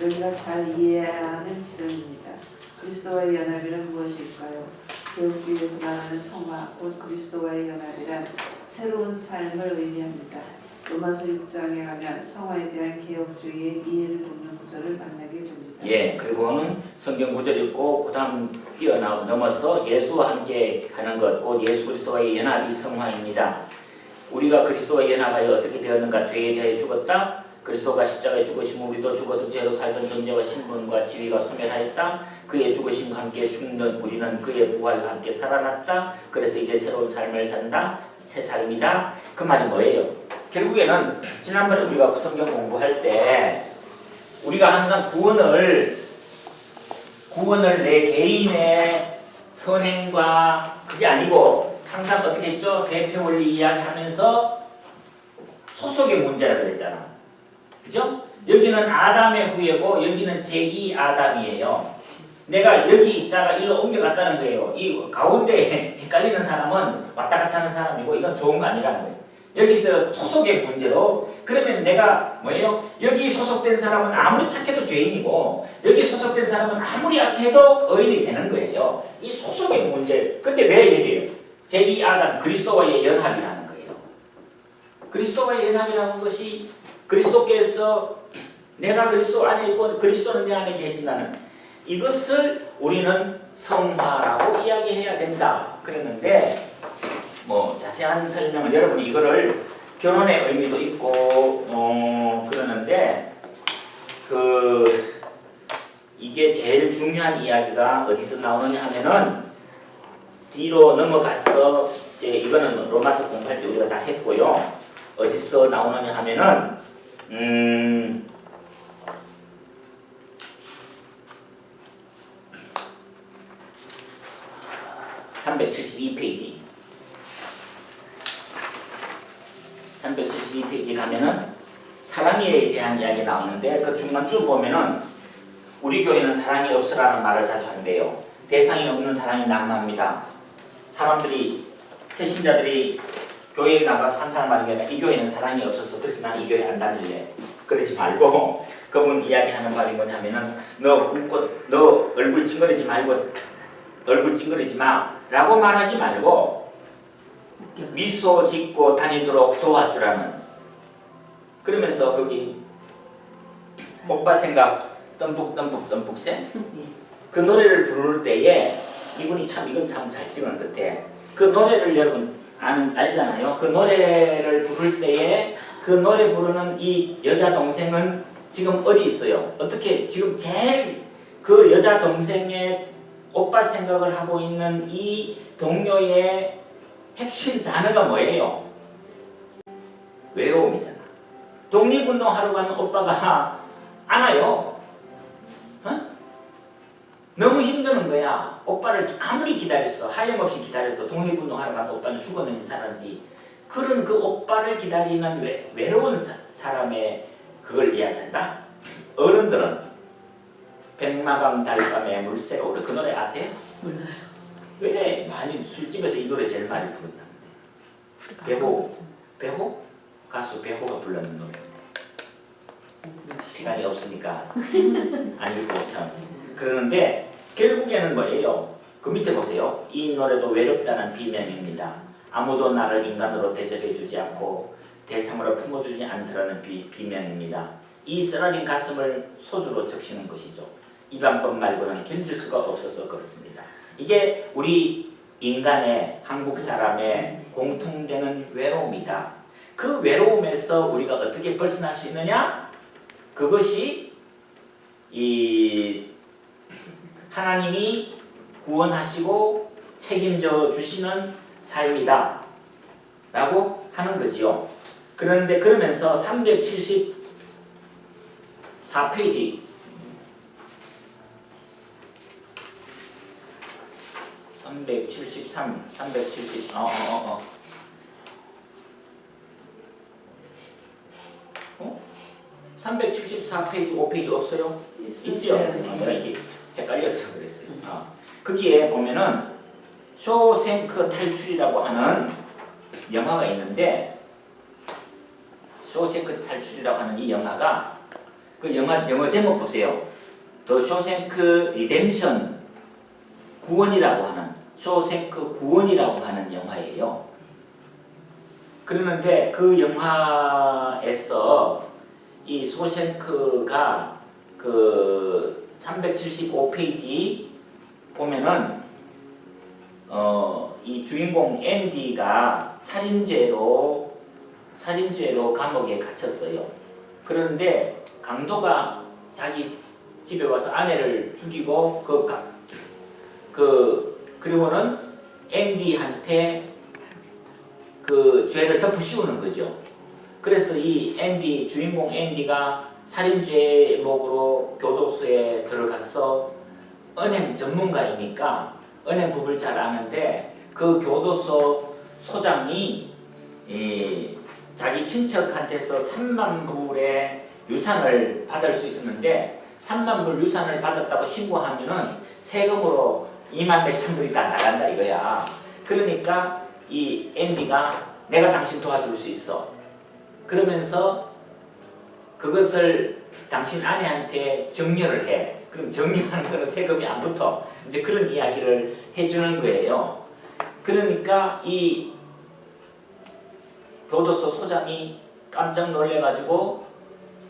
여기가 잘 이해해야 하는 지점입니다. 그리스도와의 연합이란 무엇일까요? 개혁주의에서 말하는 성화, 곧 그리스도와의 연합이란 새로운 삶을 의미합니다. 로마서 6장에 가면 성화에 대한 개혁주의의 이해를 돕는 구절을 만나게 됩니다. 예, 그리고는 성경 구절 읽고 그 다음 뛰어넘어서 예수와 함께 하는 것, 곧 예수 그리스도와의 연합이 성화입니다. 우리가 그리스도와 연합하여 어떻게 되었는가? 죄에 대하여 죽었다. 그리스도가 십자가에 죽으심으로 우리도 죽어서 죄로 살던 존재와 신분과 지위가 소멸하였다. 그의 죽으심과 함께 죽는 우리는 그의 부활과 함께 살아났다. 그래서 이제 새로운 삶을 산다. 새 삶이다. 그 말이 뭐예요? 결국에는 지난번에 우리가 그 성경 공부할 때 우리가 항상 구원을 내 개인의 선행과 그게 아니고 항상 어떻게 했죠? 대표 원리 이야기하면서 소속의 문제라 그랬잖아. 그죠? 여기는 아담의 후예고 여기는 제2 아담이에요. 내가 여기 있다가 일로 옮겨갔다는 거예요. 이 가운데 헷갈리는 사람은 왔다 갔다 하는 사람이고 이건 좋은 거 아니라는 거예요. 여기서 소속의 문제로 그러면 내가 뭐예요? 여기 소속된 사람은 아무리 착해도 죄인이고 여기 소속된 사람은 아무리 악해도 의인이 되는 거예요. 이 소속의 문제. 근데 왜 얘기해요? 제2 아담 그리스도와의 연합이라는 거예요. 그리스도와의 연합이라는 것이 그리스도께서 내가 그리스도 안에 있고 그리스도는 내 안에 계신다는 이것을 우리는 성화라고 이야기해야 된다 그랬는데 뭐 자세한 설명은 여러분이 이거를 결혼의 의미도 있고 그러는데 이게 제일 중요한 이야기가 어디서 나오느냐 하면은 뒤로 넘어가서 이제 이거는 로마서 공부할 때 우리가 다 했고요. 어디서 나오느냐 하면은 372페이지 372페이지 가면은 사랑에 대한 이야기 나오는데 그 중간쯤 보면은 우리 교회는 사랑이 없으라는 말을 자주 한대요. 대상이 없는 사랑이 난무합니다. 사람들이 새신자들이 교회에 나가서 한 사람 말인 게 아니라 이 교회는 사랑이 없어서 그래서 난 이 교회 안 다닐래. 그러지 말고 그분 이야기하는 말이 뭐냐면은 너 얼굴 찡그리지 말고 얼굴 찡그리지 마 라고 말하지 말고 미소 짓고 다니도록 도와주라는 그러면서 거기 오빠 생각 덤북새 그 노래를 부를 때에 이분이 참 이건 참 잘 찍은 것 같아. 그 노래를 여러분 알잖아요. 그 노래를 부를 때에 그 노래 부르는 이 여자 동생은 지금 어디 있어요? 어떻게 지금 제일 그 여자 동생의 오빠 생각을 하고 있는 이 동료의 핵심 단어가 뭐예요? 외로움이잖아. 독립운동하러 가는 오빠가 안아요. 어? 너무 힘드는 거야. 오빠를 아무리 기다렸어. 하염없이 기다려도 독립운동하러 가는 오빠는 죽었는지 살았는지 그런 그 오빠를 기다리는 외로운 사람의 그걸 이야기한다. 어른들은 백마강 달밤에 물새가 오르 그 노래 아세요? 몰라요. 왜 많이 술집에서 이 노래 제일 많이 부른다는데. 배호? 가수 배호가 불렀는 노래인데 시간이 없으니까 안 읽고 참 그러는데 결국에는 뭐예요? 그 밑에 보세요. 이 노래도 외롭다는 비명입니다. 아무도 나를 인간으로 대접해주지 않고 대상으로 품어주지 않더라는 비명입니다. 이 쓰라린 가슴을 소주로 적시는 것이죠. 이 방법 말고는 견딜 수가 없어서 그렇습니다. 이게 우리 인간의 한국 사람의 공통되는 외로움이다. 그 외로움에서 우리가 어떻게 벗어날 수 있느냐? 그것이 이 하나님이 구원하시고 책임져 주시는 삶이다 라고 하는 거지요. 그런데 그러면서 374페이지 374페이지 5페이지 없어요? 있죠? 내가 이게 헷갈려서 그랬어요. 거기에 보면은 쇼생크 탈출이라고 하는 영화가 있는데, 쇼생크 탈출이라고 하는 이 영화가, 그 영어 제목 보세요. The 쇼생크 리뎀션, 구원이라고 하는, 쇼생크 구원이라고 하는 영화예요. 그러는데 그 영화에서 이 쇼생크가 그 375페이지 보면은 이 주인공 앤디가 살인죄로 감옥에 갇혔어요. 그런데 강도가 자기 집에 와서 아내를 죽이고 그리고는 앤디한테 그 죄를 덮어 씌우는 거죠. 그래서 이 주인공 앤디가 살인 죄목으로 교도소에 들어가서 은행 전문가이니까 은행법을 잘 아는데, 그 교도소 소장이 자기 친척한테서 3만 불의 유산을 받을 수 있었는데, 3만 불 유산을 받았다고 신고하면은 세금으로 2만 몇천 불이 다 나간다 이거야. 그러니까 이 앤디가 내가 당신 도와줄 수 있어. 그러면서 그것을 당신 아내한테 정려를 해. 그럼 정리하는 거는 세금이 안 붙어. 이제 그런 이야기를 해주는 거예요. 그러니까 이 교도소 소장이 깜짝 놀래가지고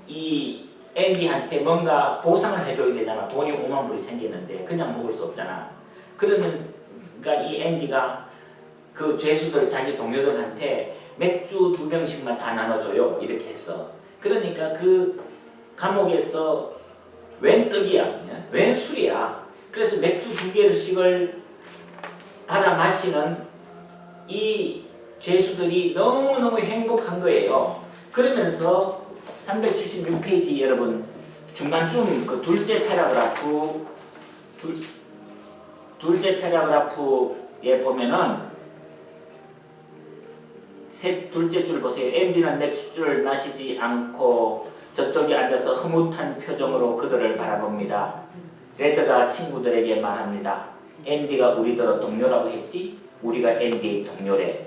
이 앤디한테 뭔가 보상을 해줘야 되잖아. 돈이 5만 불이 생겼는데 그냥 먹을 수 없잖아. 그러니까 이 앤디가 그 죄수들, 자기 동료들한테 맥주 2병씩만 다 나눠줘요. 이렇게 했어. 그러니까 그 감옥에서 웬 떡이야, 웬 술이야. 그래서 맥주 2개씩을 받아 마시는 이 죄수들이 너무너무 행복한 거예요. 그러면서 376페이지 여러분 중간쯤 그 둘째 패러그래프에 보면은 둘째 줄 보세요. 앤디는 맥주를 마시지 않고 저쪽에 앉아서 흐뭇한 표정으로 그들을 바라봅니다. 레드가 친구들에게 말합니다. 앤디가 우리더러 동료라고 했지? 우리가 앤디의 동료래.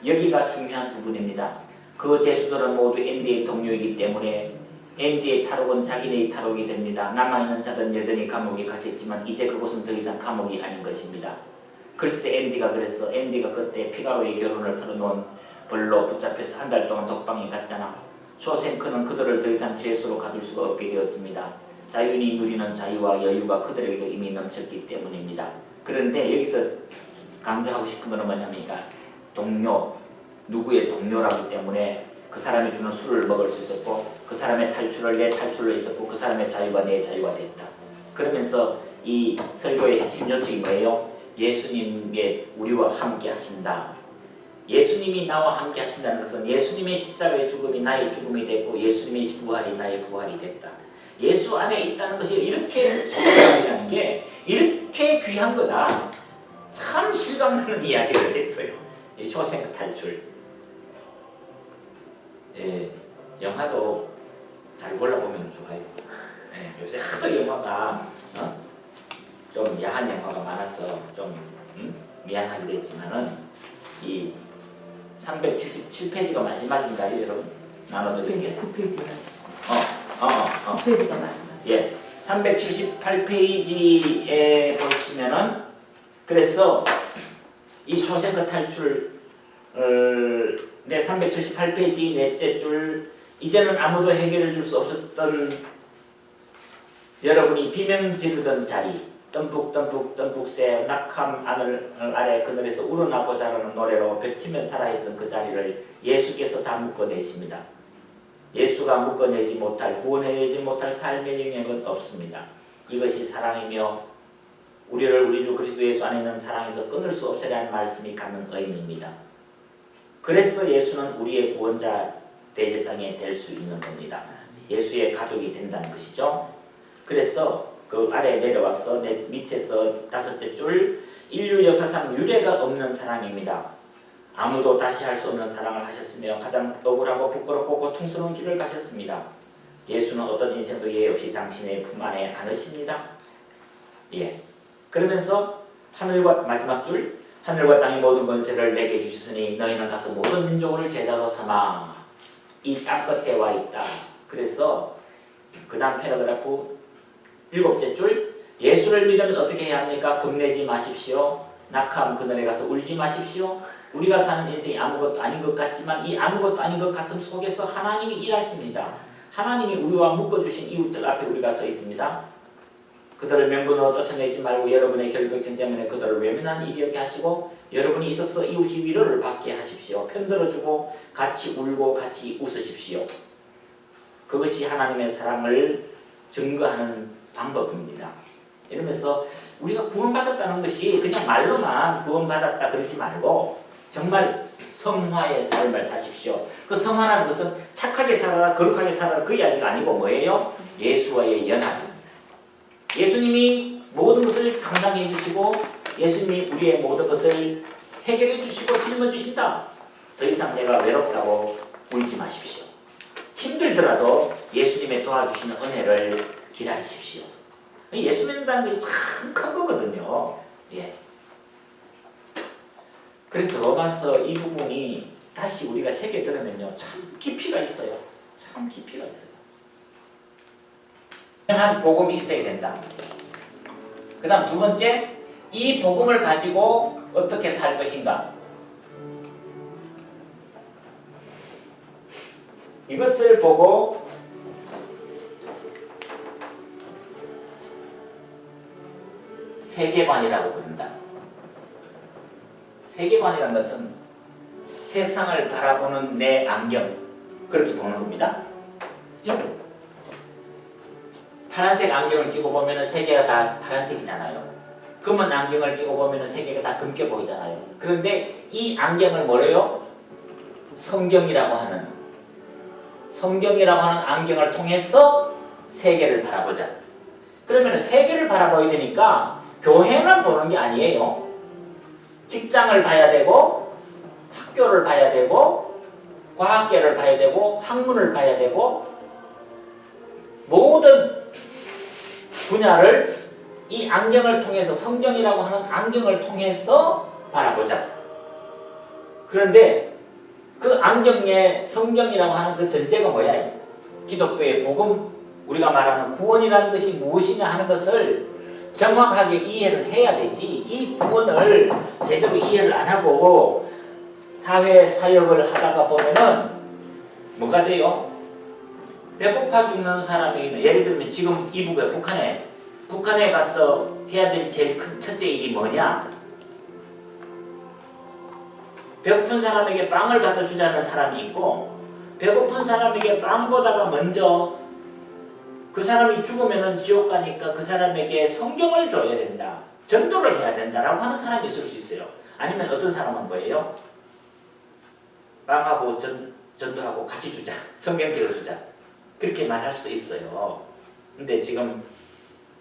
여기가 중요한 부분입니다. 그 죄수들은 모두 앤디의 동료이기 때문에 앤디의 탈옥은 자기네의 탈옥이 됩니다. 남아있는 자들은 여전히 감옥에 갇혔지만 이제 그곳은 더 이상 감옥이 아닌 것입니다. 글쎄 앤디가 그랬어. 앤디가 그때 피가로의 결혼을 털어놓은 벌로 붙잡혀서 한 달 동안 독방에 갔잖아. 쇼생크는 그들을 더 이상 죄수로 가둘 수가 없게 되었습니다. 자유인이 누리는 자유와 여유가 그들에게도 이미 넘쳤기 때문입니다. 그런데 여기서 강조하고 싶은 것은 뭐냐니까 동료, 누구의 동료라기 때문에 그 사람이 주는 술을 먹을 수 있었고 그 사람의 탈출을 내 탈출로 있었고 그 사람의 자유가 내 자유가 됐다. 그러면서 이 설교의 핵심 요청이 뭐예요? 예수님의 우리와 함께 하신다. 예수님이 나와 함께 하신다는 것은 예수님의 십자가의 죽음이 나의 죽음이 됐고 예수님의 부활이 나의 부활이 됐다. 예수 안에 있다는 것이 이렇게 소중하다는 게 이렇게 귀한 거다. 참 실감나는 이야기를 했어요. 이 쇼생크 탈출. 영화도 잘 골라보면 좋아요. 요새 하도 영화가 좀 야한 영화가 많아서 좀 미안하기도 했지만은 이 377페이지가 마지막인가요, 여러분? 나눠드릴게요. 9페이지가. 9페이지가 마지막. 예, 378페이지에 보시면은 그래서 이 쇼생크 탈출 내 378페이지 넷째 줄 이제는 아무도 해결해 줄 수 없었던 여러분이 비명 지르던 자리 덤북 새 낙함 하늘 아래 그늘에서 우러나 보자라는 노래로 뱉으며 살아있던 그 자리를 예수께서 다 묶어내십니다. 예수가 묶어내지 못할, 구원해내지 못할 삶의 영역은 없습니다. 이것이 사랑이며 우리를 우리 주 그리스도 예수 안에 있는 사랑에서 끊을 수 없으리라는 말씀이 갖는 의미입니다. 그래서 예수는 우리의 구원자 대제사장이 될 수 있는 겁니다. 예수의 가족이 된다는 것이죠. 그래서 그 아래에 내려와서 밑에서 5째 줄, 인류 역사상 유례가 없는 사랑입니다. 아무도 다시 할 수 없는 사랑을 하셨으며 가장 억울하고 부끄럽고 고통스러운 길을 가셨습니다. 예수는 어떤 인생도 예외 없이 당신의 품 안에 안으십니다. 예. 그러면서 하늘과 마지막 줄, 하늘과 땅의 모든 권세를 내게 주셨으니 너희는 가서 모든 민족을 제자로 삼아 이 땅 끝에 와 있다. 그래서 그 다음 패러그래프 7째 줄, 예수를 믿으면 어떻게 해야 합니까? 겁내지 마십시오. 낙함 그늘에 가서 울지 마십시오. 우리가 사는 인생이 아무것도 아닌 것 같지만 이 아무것도 아닌 것 같은 속에서 하나님이 일하십니다. 하나님이 우리와 묶어주신 이웃들 앞에 우리가 서 있습니다. 그들을 명분으로 쫓아내지 말고 여러분의 결백증 때문에 그들을 외면한 일이었게 하시고 여러분이 있어서 이웃이 위로를 받게 하십시오. 편들어주고 같이 울고 같이 웃으십시오. 그것이 하나님의 사랑을 증거하는 방법입니다. 이러면서 우리가 구원받았다는 것이 그냥 말로만 구원받았다 그러지 말고 정말 성화의 삶을 사십시오. 그 성화라는 것은 착하게 살아라 거룩하게 살아라 그 이야기가 아니고 뭐예요? 예수와의 연합입니다. 예수님이 모든 것을 감당해 주시고 예수님이 우리의 모든 것을 해결해 주시고 짊어 주신다. 더 이상 내가 외롭다고 울지 마십시오. 힘들더라도 예수님의 도와주시는 은혜를 기다리십시오. 예수 믿는다는 것이 참 큰 거거든요. 예. 그래서 로마서 이 부분이 다시 우리가 새겨 들으면요 참 깊이가 있어요. 참 깊이가 있어요. 한 복음이 있어야 된다. 그 다음 2번째, 이 복음을 가지고 어떻게 살 것인가. 이것을 보고 세계관이라고 부른다. 세계관이라는 것은 세상을 바라보는 내 안경, 그렇게 보는 겁니다. 그죠? 파란색 안경을 끼고 보면 세계가 다 파란색이잖아요. 검은 안경을 끼고 보면 세계가 다 검게 보이잖아요. 그런데 이 안경을 뭐래요? 성경이라고 하는 안경을 통해서 세계를 바라보자. 그러면 세계를 바라봐야 되니까 교회만 보는 게 아니에요. 직장을 봐야 되고 학교를 봐야 되고 과학계를 봐야 되고 학문을 봐야 되고 모든 분야를 이 안경을 통해서 성경이라고 하는 안경을 통해서 바라보자. 그런데 그 안경에 성경이라고 하는 그 전제가 뭐야? 기독교의 복음, 우리가 말하는 구원이라는 것이 무엇이냐 하는 것을 정확하게 이해를 해야 되지. 이 구원을 제대로 이해를 안 하고 사회 사역을 하다가 보면은 뭐가 돼요? 배고파 죽는 사람이 예를 들면 지금 이북에 북한에 가서 해야 될 제일 큰 첫째 일이 뭐냐? 배고픈 사람에게 빵을 갖다 주자는 사람이 있고 배고픈 사람에게 빵보다가 먼저 그 사람이 죽으면 지옥 가니까 그 사람에게 성경을 줘야 된다. 전도를 해야 된다라고 하는 사람이 있을 수 있어요. 아니면 어떤 사람은 뭐예요? 빵하고 전도하고 같이 주자. 성경책을 주자. 그렇게 말할 수도 있어요. 근데 지금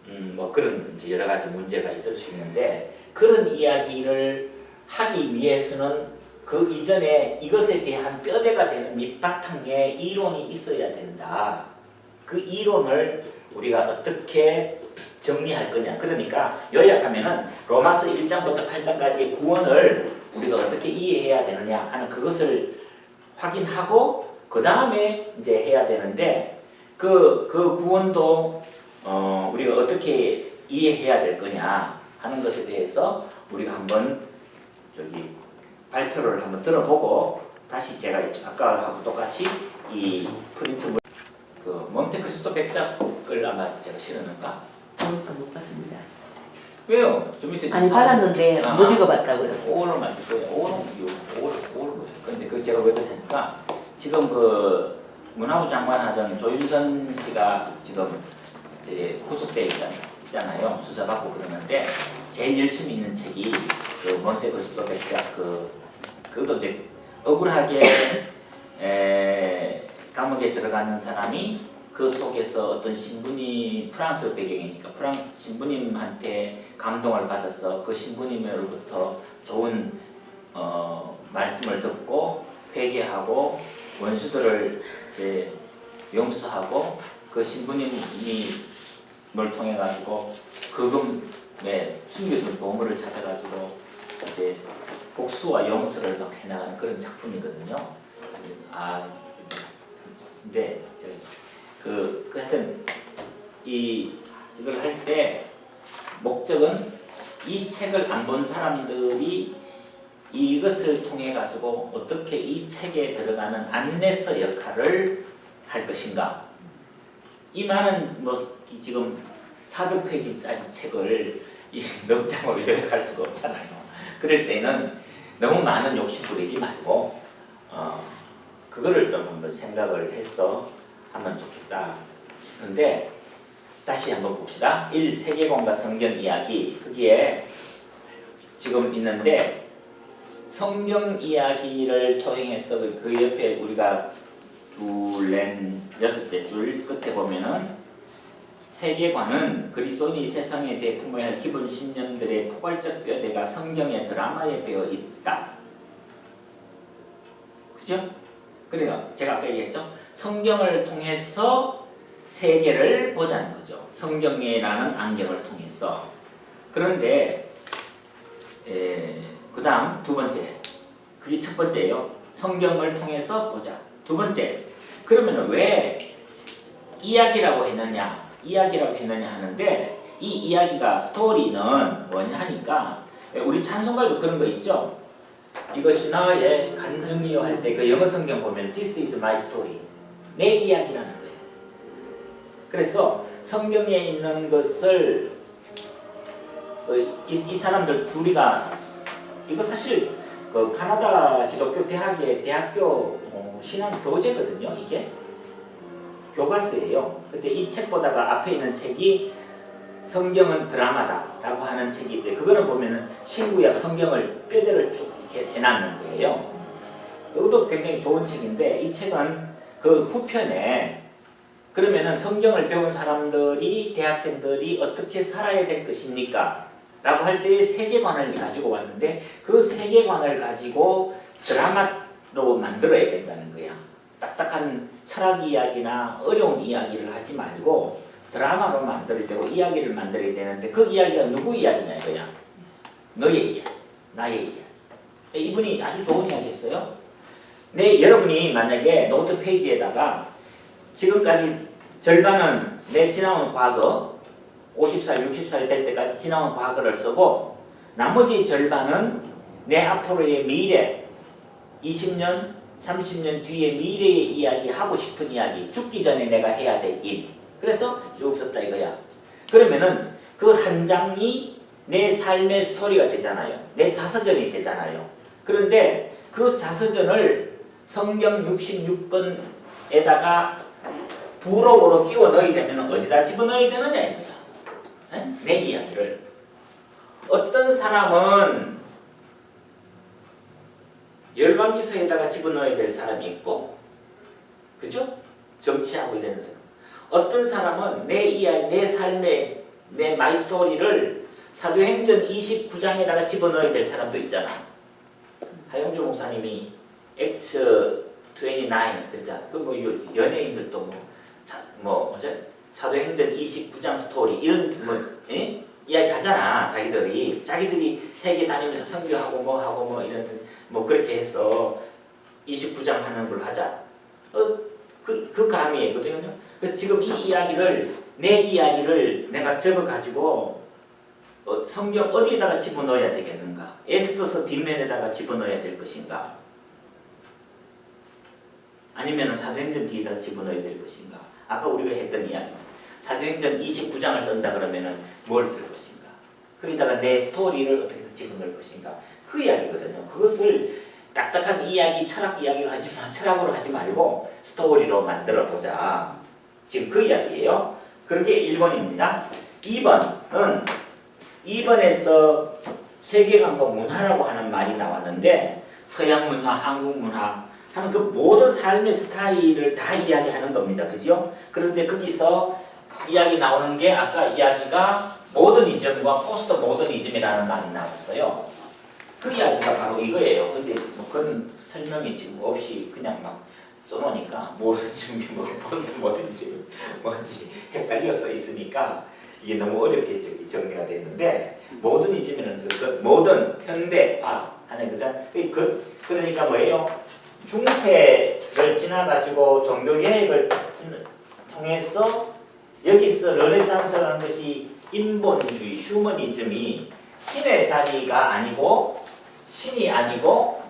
뭐 그런 이제 여러 가지 문제가 있을 수 있는데 그런 이야기를 하기 위해서는 그 이전에 이것에 대한 뼈대가 되는 밑바탕에 이론이 있어야 된다. 그 이론을 우리가 어떻게 정리할 거냐. 그러니까 요약하면은 로마서 1장부터 8장까지의 구원을 우리가 어떻게 이해해야 되느냐 하는 그것을 확인하고 그 다음에 이제 해야 되는데 그 구원도 우리가 어떻게 이해해야 될 거냐 하는 것에 대해서 우리가 한번 발표를 한번 들어보고 다시 제가 아까하고 똑같이 이 프린트 그 몬테크리스토 백작을 아마 제가 실었는가? 못 봤습니다. 왜요? 좀 밑에 아니 받았는데 아, 못 읽어봤다고요. 5월을 맞을 거예요. 5월. 근데 그 제가 왜 그러니까 지금 그 문화부 장관 하던 조윤선 씨가 지금 이제 구속돼 있잖아요. 수사받고 그러는데 제일 열심히 있는 책이 그 몬테크리스토 백작 그것도 이제 억울하게 감옥에 들어가는 사람이 그 속에서 어떤 신부님 프랑스 배경이니까 프랑스 신부님한테 감동을 받아서 그 신부님으로부터 좋은 말씀을 듣고 회개하고 원수들을 이제 용서하고 그 신부님을 통해 가지고 그금에 숨겨둔 보물을 찾아가지고 이제 복수와 용서를 막 해나가는 그런 작품이거든요. 근데 하여튼 이걸 할 때 목적은 이 책을 안 본 사람들이 이것을 통해 가지고 어떻게 이 책에 들어가는 안내서 역할을 할 것인가. 이 많은 지금 400페이지짜리 책을 이 넉 장으로 요약할 수가 없잖아요. 그럴 때는 너무 많은 욕심 부리지 말고 그거를 좀 한번 생각을 해서 하면 좋겠다 싶은데 다시 한번 봅시다. 1. 세계관과 성경 이야기. 거기에 지금 있는데 성경 이야기를 통해서 그 옆에 우리가 여섯째 줄 끝에 보면은 세계관은 그리스도인이 세상에 대해 품어야 할 기본 신념들의 포괄적 뼈대가 성경의 드라마에 배어 있다. 그죠? 그래요. 제가 아까 얘기했죠. 성경을 통해서 세계를 보자는 거죠. 성경이라는 안경을 통해서. 그런데 그 다음 두 번째. 그게 첫 번째예요. 성경을 통해서 보자. 두 번째. 그러면 왜 이야기라고 했느냐 하는데 이 이야기가 스토리는 뭐냐 하니까 우리 찬송가에도 그런 거 있죠. 이것이 나의 간증이요 할 때 그 영어 성경 보면 This is my story. 내 이야기라는 거예요. 그래서 성경에 있는 것을 이 사람들 둘이가 이거 사실 그 카나다 기독교 대학의 대학교 신앙 교재거든요. 이게 교과서예요. 근데 이 책 보다가 앞에 있는 책이 성경은 드라마다라고 하는 책이 있어요. 그거는 보면은 신구약 성경을 뼈대를 쭉 이렇게 해놨는 거예요. 이것도 굉장히 좋은 책인데 이 책은 그 후편에 그러면은 성경을 배운 사람들이 대학생들이 어떻게 살아야 될 것입니까? 라고 할 때의 세계관을 가지고 왔는데 그 세계관을 가지고 드라마로 만들어야 된다는 거야. 딱딱한 철학 이야기나 어려운 이야기를 하지 말고 드라마로 만들어야 되고 이야기를 만들어야 되는데 그 이야기가 누구 이야기냐 이거야. 너의 이야기, 나의 이야기. 이분이 아주 좋은 이야기 했어요. 여러분이 만약에 노트 페이지에다가 지금까지 절반은 내 지나온 과거 50살, 60살 될 때까지 지나온 과거를 쓰고 나머지 절반은 내 앞으로의 미래 20년, 30년 뒤에 미래의 이야기, 하고 싶은 이야기, 죽기 전에 내가 해야 될 일. 그래서 쭉 썼다 이거야. 그러면은 그 한 장이 내 삶의 스토리가 되잖아요. 내 자서전이 되잖아요. 그런데 그 자서전을 성경 66권에다가 부록으로 끼워 넣어야 되면 어디다 집어넣어야 되느냐 이거야. 내 이야기를. 어떤 사람은 열왕기서에다가 집어넣어야 될 사람이 있고, 그죠? 정치하고 이런 사람. 어떤 사람은 내 이야기, 내 삶의, 내 마이 스토리를 사도행전 29장에다가 집어넣어야 될 사람도 있잖아. 하용주 목사님이 X29 그러자. 뭐 연예인들도 사도행전 29장 스토리 이런 이야기 하잖아. 자기들이 세계 다니면서 선교하고 뭐 이런 그렇게 해서 29장 하는 걸 하자. 그 감이거든요. 그래서 지금 이 이야기를 내 이야기를 내가 적어가지고 성경 어디에다가 집어넣어야 되겠는가? 에스더서 뒷면에다가 집어넣어야 될 것인가? 아니면 사도행전 뒤에다 집어넣어야 될 것인가? 아까 우리가 했던 이야기. 사도행전 29장을 쓴다 그러면은 뭘 쓸 것인가? 거기다가 내 스토리를 어떻게 집어넣을 것인가. 그 이야기거든요. 그것을 딱딱한 이야기, 철학 이야기로 철학으로 하지 말고 스토리로 만들어 보자. 지금 그 이야기예요. 그게 1번입니다. 2번에서 세계관과 문화라고 하는 말이 나왔는데 서양 문화, 한국 문화 하는 그 모든 삶의 스타일을 다 이야기하는 겁니다. 그죠? 그런데 거기서 이야기 나오는 게 아까 이야기가 모더니즘과 포스트 모더니즘이라는 말이 나왔어요. 그 이야기가 바로 이거예요. 근데 뭐 그런 설명이 지금 없이 그냥 막 써놓으니까 모더니즘이 포스트 모더니즘 뭔지 헷갈려 써 있으니까 이게 너무 어렵게 정리가 됐는데 모더니즘이라는 그 모던 현대화 하는 거죠. 그러니까 뭐예요? 중세를 지나가지고 종교 개혁을 통해서 여기서 르네상스라는 것이 인본주의, 휴머니즘이 신의 자리가 아니고 신이 아니고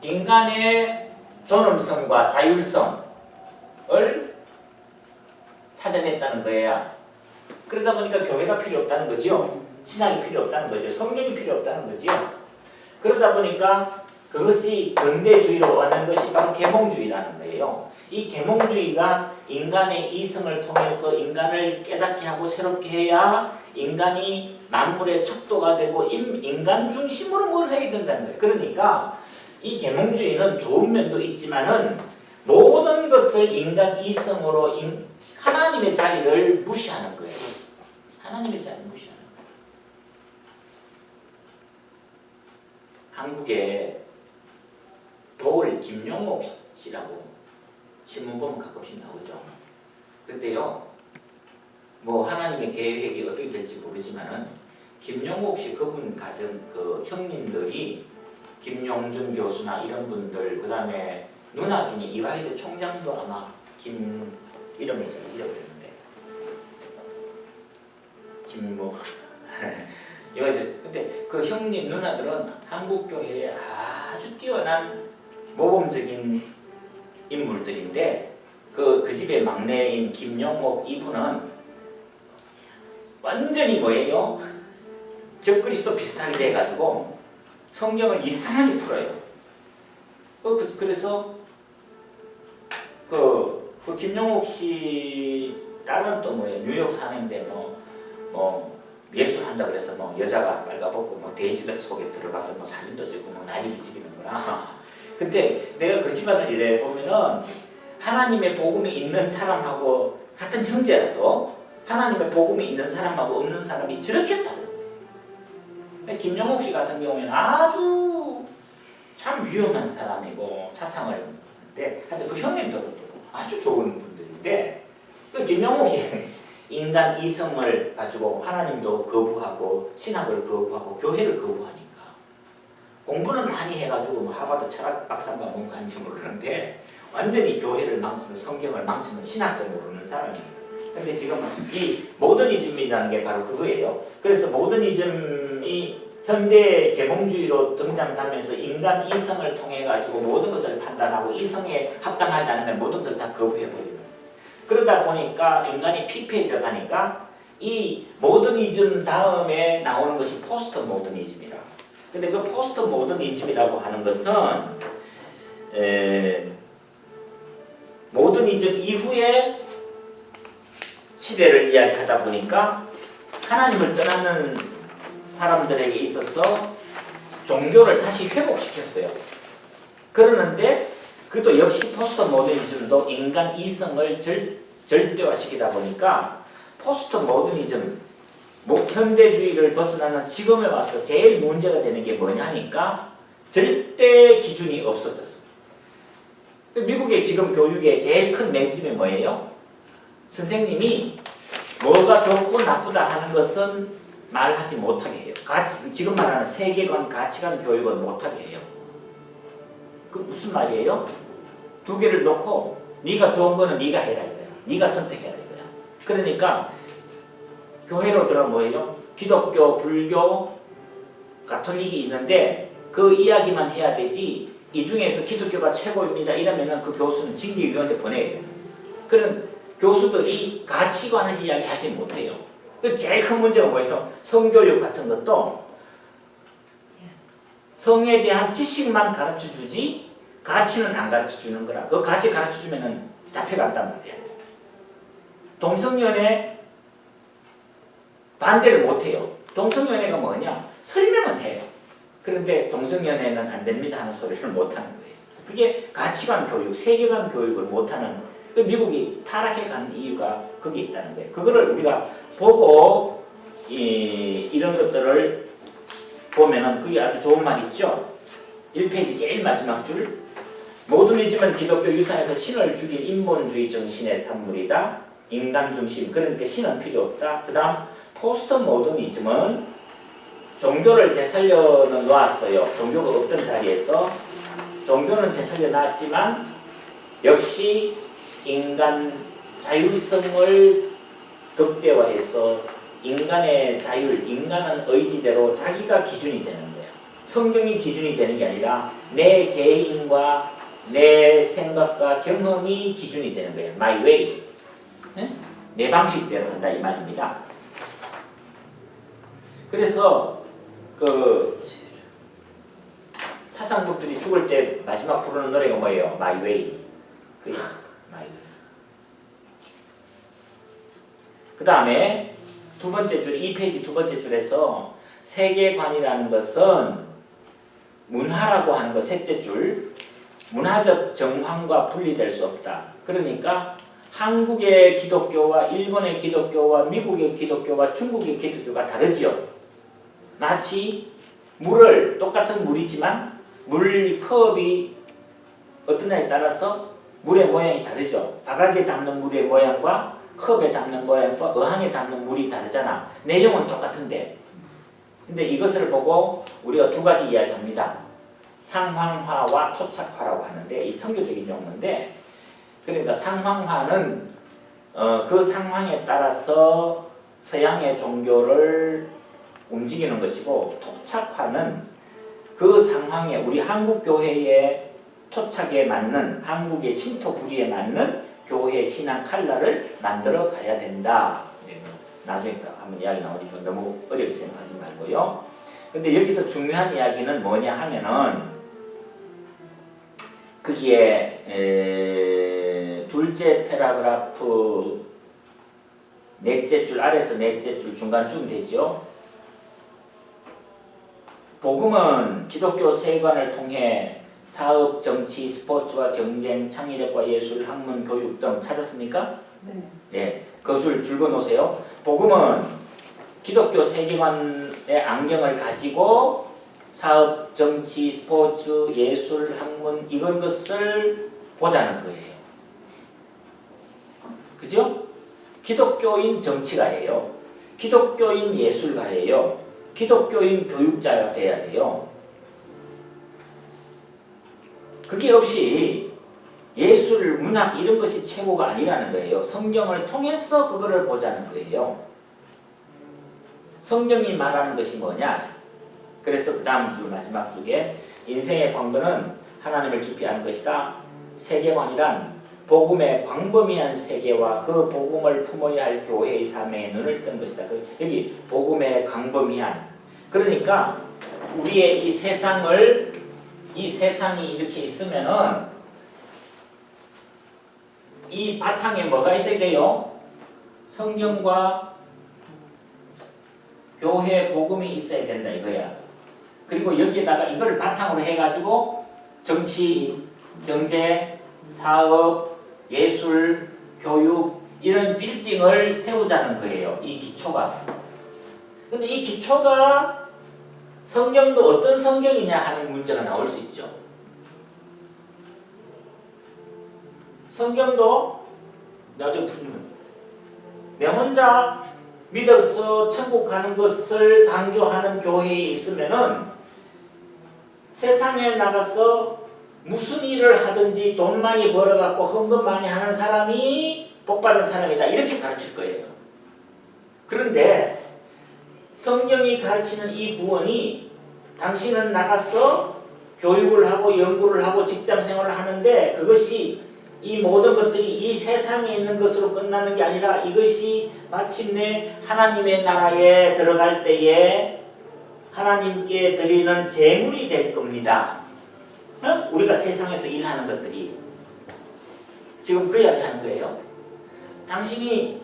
인간의 존엄성과 자율성을 찾아냈다는 거예요. 그러다 보니까 교회가 필요 없다는 거죠. 신학이 필요 없다는 거죠. 성경이 필요 없다는 거죠. 그러다 보니까 그것이 근대주의로 왔는 것이 바로 계몽주의라는 거예요. 이 계몽주의가 인간의 이성을 통해서 인간을 깨닫게 하고 새롭게 해야 인간이 만물의 척도가 되고 인간 중심으로 뭘 해야 된다는 거예요. 그러니까 이 계몽주의는 좋은 면도 있지만은 모든 것을 인간 이성으로 하나님의 자리를 무시하는 거예요. 하나님의 자리를 무시하는 거예요. 한국에 도울 김용옥 씨라고 신문 보면 가끔씩 나오죠. 근데요, 뭐 하나님의 계획이 어떻게 될지 모르지만은 김용옥 씨 그분 가정 그 형님들이 김용준 교수나 이런 분들 그 다음에 누나 중에 이화여대 총장도 아마 김 이름을 좀 잊어버렸는데 김뭐 이화여대 근데 그 형님 누나들은 한국 교회에 아주 뛰어난 모범적인 인물들인데 그 집의 막내인 김용옥 이분은 완전히 뭐예요? 적그리스도 비슷하게 돼가지고 성경을 이상하게 풀어요. 그래서 그 김용옥 씨 딸은 또 뭐예요? 뉴욕 사는데 뭐 예술 한다 그래서 뭐 여자가 빨가벗고 뭐 돼지들 속에 들어가서 뭐 사진도 찍고 뭐 난리를 지기는구나. 근데 내가 그 집안을 이래 보면은 하나님의 복음이 있는 사람하고 같은 형제라도 하나님의 복음이 있는 사람하고 없는 사람이 저렇게 했다고. 김용옥 씨 같은 경우에는 아주 참 위험한 사람이고 사상을 하는데 그 형님들은 아주 좋은 분들인데 그 김용옥이 인간 이성을 가지고 하나님도 거부하고 신학을 거부하고 교회를 거부하니까 공부는 많이 해가지고 뭐 하버드 철학 박사인가 뭔가 한지 모르는데 완전히 교회를 망치고 성경을 망치는 신학도 모르는 사람이에요. 근데 지금 이 모더니즘이라는 게 바로 그거예요. 그래서 모더니즘이 현대 계몽주의로 등장하면서 인간 이성을 통해 가지고 모든 것을 판단하고 이성에 합당하지 않으면 모든 것을 다 거부해버리는. 그러다 보니까 인간이 피폐해져 가니까 이 모더니즘 다음에 나오는 것이 포스트 모더니즘이라. 근데 그 포스트 모더니즘이라고 하는 것은 모더니즘 이후에 시대를 이야기하다 보니까 하나님을 떠나는 사람들에게 있어서 종교를 다시 회복시켰어요. 그러는데 그것도 역시 포스트 모더니즘도 인간 이성을 절대화시키다 보니까 포스트 모더니즘, 현대주의를 벗어나는 지금에 와서 제일 문제가 되는 게 뭐냐니까 절대 기준이 없어졌어. 미국의 지금 교육의 제일 큰 맹점이 뭐예요? 선생님이 뭐가 좋고 나쁘다 하는 것은 말하지 못하게 해요. 지금 말하는 세계관, 가치관 교육은 못하게 해요. 그 무슨 말이에요? 두 개를 놓고 네가 좋은 거는 네가 해라 이거야. 네가 선택해라 이거야. 그러니까 교회로 들어 뭐예요? 기독교, 불교, 가톨릭이 있는데 그 이야기만 해야 되지 이 중에서 기독교가 최고입니다 이러면은 그 교수는 징계위원회 보내야 돼요. 그런 교수들이 가치관을 이야기하지 못해요. 그 제일 큰 문제가 뭐예요? 성교육 같은 것도 성에 대한 지식만 가르쳐주지 가치는 안 가르쳐주는 거라. 그 가치 가르쳐주면 잡혀간단 말이야. 동성연애 반대를 못해요. 동성연애가 뭐냐? 설명은 해요. 그런데 동성연애는 안 됩니다 하는 소리를 못하는 거예요. 그게 가치관 교육, 세계관 교육을 못하는, 그 미국이 타락해가는 이유가 거기에 있다는 거예요. 그거를 우리가 보고 이런 것들을 보면은 그게 아주 좋은 말 있죠. 1페이지 제일 마지막 줄. 모든 이즘은 기독교 유산에서 신을 죽인 인본주의 정신의 산물이다. 인간 중심. 그러니까 신은 필요 없다. 그 다음 포스트 모더니즘은 종교를 되살려 놨어요. 종교가 없던 자리에서 종교는 되살려 놨지만 역시 인간 자율성을 극대화해서 인간의 자율, 인간은 의지대로 자기가 기준이 되는 거예요. 성경이 기준이 되는 게 아니라 내 개인과 내 생각과 경험이 기준이 되는 거예요. My way. 내 방식대로 한다 이 말입니다. 그래서 그 사상국들이 죽을 때 마지막 부르는 노래가 뭐예요? My way. 그게 My way. 그 다음에 두 번째 줄, 2페이지 두 번째 줄에서 세계관이라는 것은 문화라고 하는 것 셋째 줄, 문화적 정황과 분리될 수 없다. 그러니까 한국의 기독교와 일본의 기독교와 미국의 기독교와 중국의 기독교가 다르지요. 마치 물을 똑같은 물이지만 물 컵이 어떤 날에 따라서 물의 모양이 다르죠. 바가지에 담는 물의 모양과 컵에 담는 모양과 어항에 담는 물이 다르잖아. 내용은 똑같은데. 근데 이것을 보고 우리가 두 가지 이야기합니다. 상황화와 토착화라고 하는데 이 선교적인 용어인데, 그러니까 상황화는 그 상황에 따라서 서양의 종교를 움직이는 것이고, 토착화는 그 상황에 우리 한국 교회의 토착에 맞는, 한국의 신토 부리에 맞는 교회 신앙 칼라를 만들어 가야 된다. 나중에 한번 이야기 나오니까 너무 어렵게 생각하지 말고요. 근데 여기서 중요한 이야기는 뭐냐 하면은 거기에 둘째 패러그래프 넷째 줄 아래서 넷째 줄 중간쯤 되죠. 복음은 기독교 세계관을 통해 사업, 정치, 스포츠와 경쟁, 창의력과 예술, 학문, 교육 등 찾았습니까? 네. 네, 그것을 줄거놓으세요. 복음은 기독교 세계관의 안경을 가지고 사업, 정치, 스포츠, 예술, 학문 이런 것을 보자는 거예요. 그죠? 기독교인 정치가예요. 기독교인 예술가예요. 기독교인 교육자가 돼야 돼요. 그게 없이 예술, 문학 이런 것이 최고가 아니라는 거예요. 성경을 통해서 그거를 보자는 거예요. 성경이 말하는 것이 뭐냐? 그래서 그 다음 줄 마지막 줄에 인생의 광고는 하나님을 깊이 아는 것이다. 세계관이란 복음의 광범위한 세계와 그 복음을 품어야 할 교회의 삶에 눈을 뜬 것이다. 여기 복음의 광범위한, 그러니까 우리의 이 세상을, 이 세상이 이렇게 있으면은 이 바탕에 뭐가 있어야 돼요? 성경과 교회 복음이 있어야 된다 이거야. 그리고 여기에다가 이걸 바탕으로 해가지고 정치, 경제, 사업, 예술, 교육 이런 빌딩을 세우자는 거예요. 이 기초가. 근데 이 기초가 성경도 어떤 성경이냐 하는 문제가 나올 수 있죠. 성경도 나중에 내 혼자 믿어서 천국 가는 것을 강조하는 교회에 있으면은 세상에 나가서 무슨 일을 하든지 돈 많이 벌어갖고 헌금 많이 하는 사람이 복받은 사람이다 이렇게 가르칠 거예요. 그런데 성경이 가르치는 이 구원이 당신은 나가서 교육을 하고 연구를 하고 직장 생활을 하는데 그것이 이 모든 것들이 이 세상에 있는 것으로 끝나는 게 아니라 이것이 마침내 하나님의 나라에 들어갈 때에 하나님께 드리는 제물이 될 겁니다. 어? 우리가 세상에서 일하는 것들이 지금 그 이야기 하는 거예요. 당신이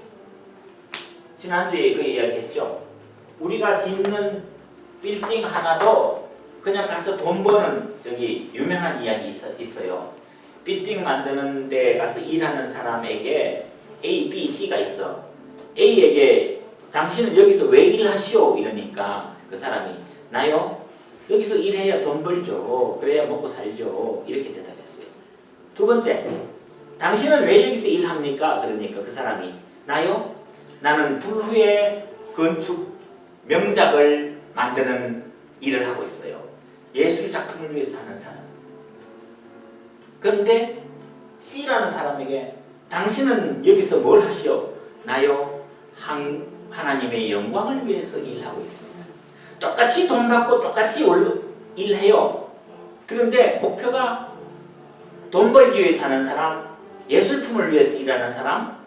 지난주에 그 이야기 했죠. 우리가 짓는 빌딩 하나도 그냥 가서 돈 버는 저기 유명한 이야기 있어요. 빌딩 만드는 데 가서 일하는 사람에게 A, B, C가 있어. A에게 당신은 여기서 왜 일하시오? 이러니까 그 사람이 나요? 여기서 일해야 돈 벌죠. 그래야 먹고 살죠. 이렇게 대답했어요. 두 번째, 당신은 왜 여기서 일합니까? 그러니까 그 사람이 나요? 나는 불후의 건축 명작을 만드는 일을 하고 있어요. 예술 작품을 위해서 하는 사람. 그런데 C라는 사람에게 당신은 여기서 뭘 하시오? 나요? 하나님의 영광을 위해서 일하고 있습니다. 똑같이 돈 받고 똑같이 일해요. 그런데 목표가 돈 벌기 위해서 하는 사람, 예술품을 위해서 일하는 사람,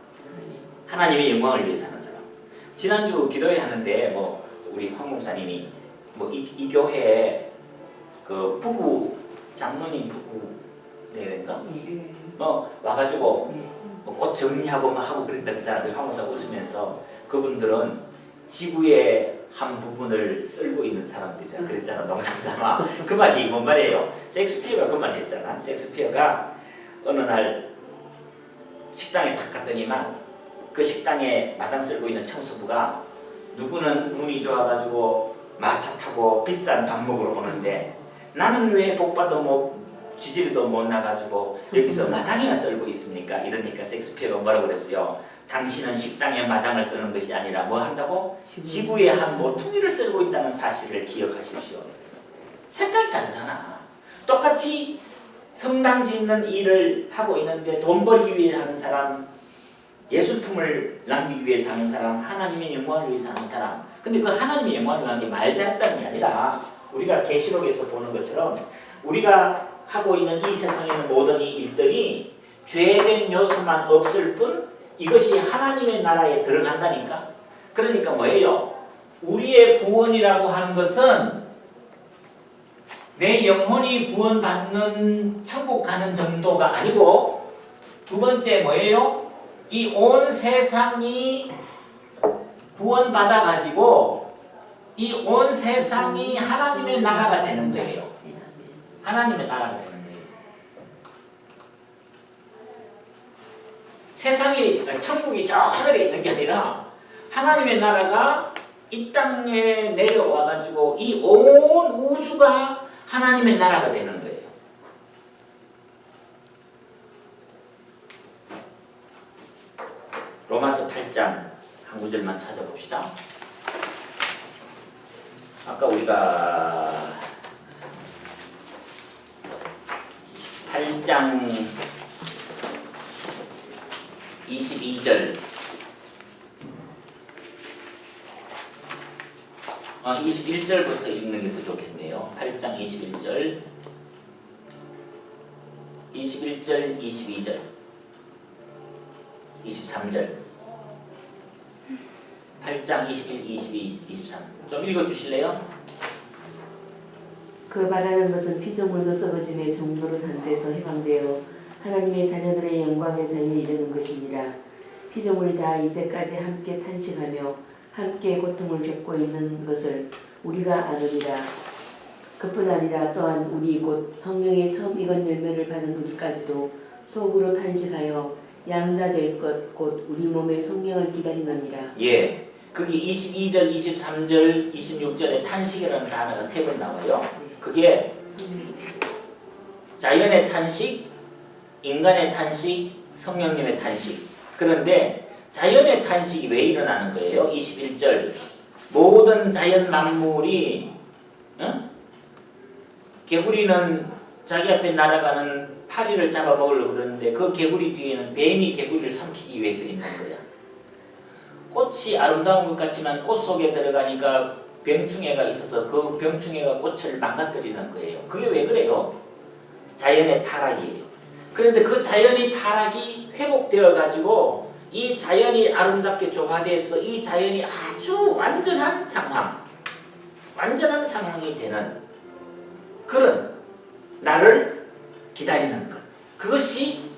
하나님의 영광을 위해서 하는 사람. 지난주 기도회 하는데 뭐 우리 황 목사님이 뭐 이 교회에 그 부부 장로님 부부 내외인가? 뭐 와가지고 뭐 꽃 정리하고 막 하고 그랬다 그러잖아요. 황 목사 웃으면서 그분들은 지구의 한 부분을 쓸고 있는 사람들이라 그랬잖아. 농담삼아. 그 말이 뭔 말이에요? 셰익스피어가 그 말 했잖아. 셰익스피어가 어느 날 식당에 탁 갔더니만 그 식당에 마당 쓸고 있는 청소부가 누구는 운이 좋아가지고 마차 타고 비싼 밥 먹으러 오는데 나는 왜 복받도 뭐 지지리도 못 나가지고 여기서 마당이나 썰고 있습니까? 이러니까 셰익스피어가 뭐라고 그랬어요? 당신은 식당에 마당을 쓰는 것이 아니라 뭐 한다고? 지구의 한 모퉁이를 썰고 있다는 사실을 기억하십시오. 생각이 다르잖아. 똑같이 성당 짓는 일을 하고 있는데 돈 벌기 위해 하는 사람, 예술품을 남기기 위해서 하는 사람, 하나님의 영광을 위해서 하는 사람. 근데 그 하나님의 영광을 위한 게 말 잘했다는 게 아니라 우리가 계시록에서 보는 것처럼 우리가 하고 있는 이 세상에 있는 모든 이 일들이 죄된 요소만 없을 뿐 이것이 하나님의 나라에 들어간다니까. 그러니까 뭐예요? 우리의 구원이라고 하는 것은 내 영혼이 구원받는 천국 가는 정도가 아니고 두 번째 뭐예요? 이 온 세상이 구원받아 가지고 이 온 세상이 하나님의 나라가 되는 거예요. 하나님의 나라가 되는 거예요. 세상이 천국이 저 하늘에 있는 게 아니라 하나님의 나라가 이 땅에 내려와 가지고 이 온 우주가 하나님의 나라가 되는 거예요. 로마서 8장 한 구절만 찾아봅시다. 아까 우리가 8장 22절 21절부터 읽는 게 더 좋겠네요. 8장 21절 22절 23절 8장 21, 22, 23 좀 읽어주실래요? 그 말하는 것은 피조물도 썩어짐의 종로로 단 데서 해방되어 하나님의 자녀들의 영광의 자유에 이르는 것이니라. 피조물이 다 이제까지 함께 탄식하며 함께 고통을 겪고 있는 것을 우리가 아느니라. 그뿐 아니라 또한 우리 곧 성령의 처음 익은 열매를 받은 우리까지도 속으로 탄식하여 양자 될 것 곧 우리 몸의 성령을 기다리느니라. 예, 거기 22절, 23절, 26절에 탄식이라는 단어가 3번 나와요. 그게 자연의 탄식, 인간의 탄식, 성령님의 탄식. 그런데 자연의 탄식이 왜 일어나는 거예요? 21절 모든 자연 만물이 개구리는 자기 앞에 날아가는 파리를 잡아먹으려고 그러는데 그 개구리 뒤에는 뱀이 개구리를 삼키기 위해서 있는 거야. 꽃이 아름다운 것 같지만 꽃 속에 들어가니까 병충해가 있어서 그 병충해가 꽃을 망가뜨리는 거예요. 그게 왜 그래요? 자연의 타락이에요. 그런데 그 자연이 타락이 회복되어 가지고 이 자연이 아름답게 조화돼서 이 자연이 아주 완전한 상황이 되는 그런 나를 기다리는 것. 그것이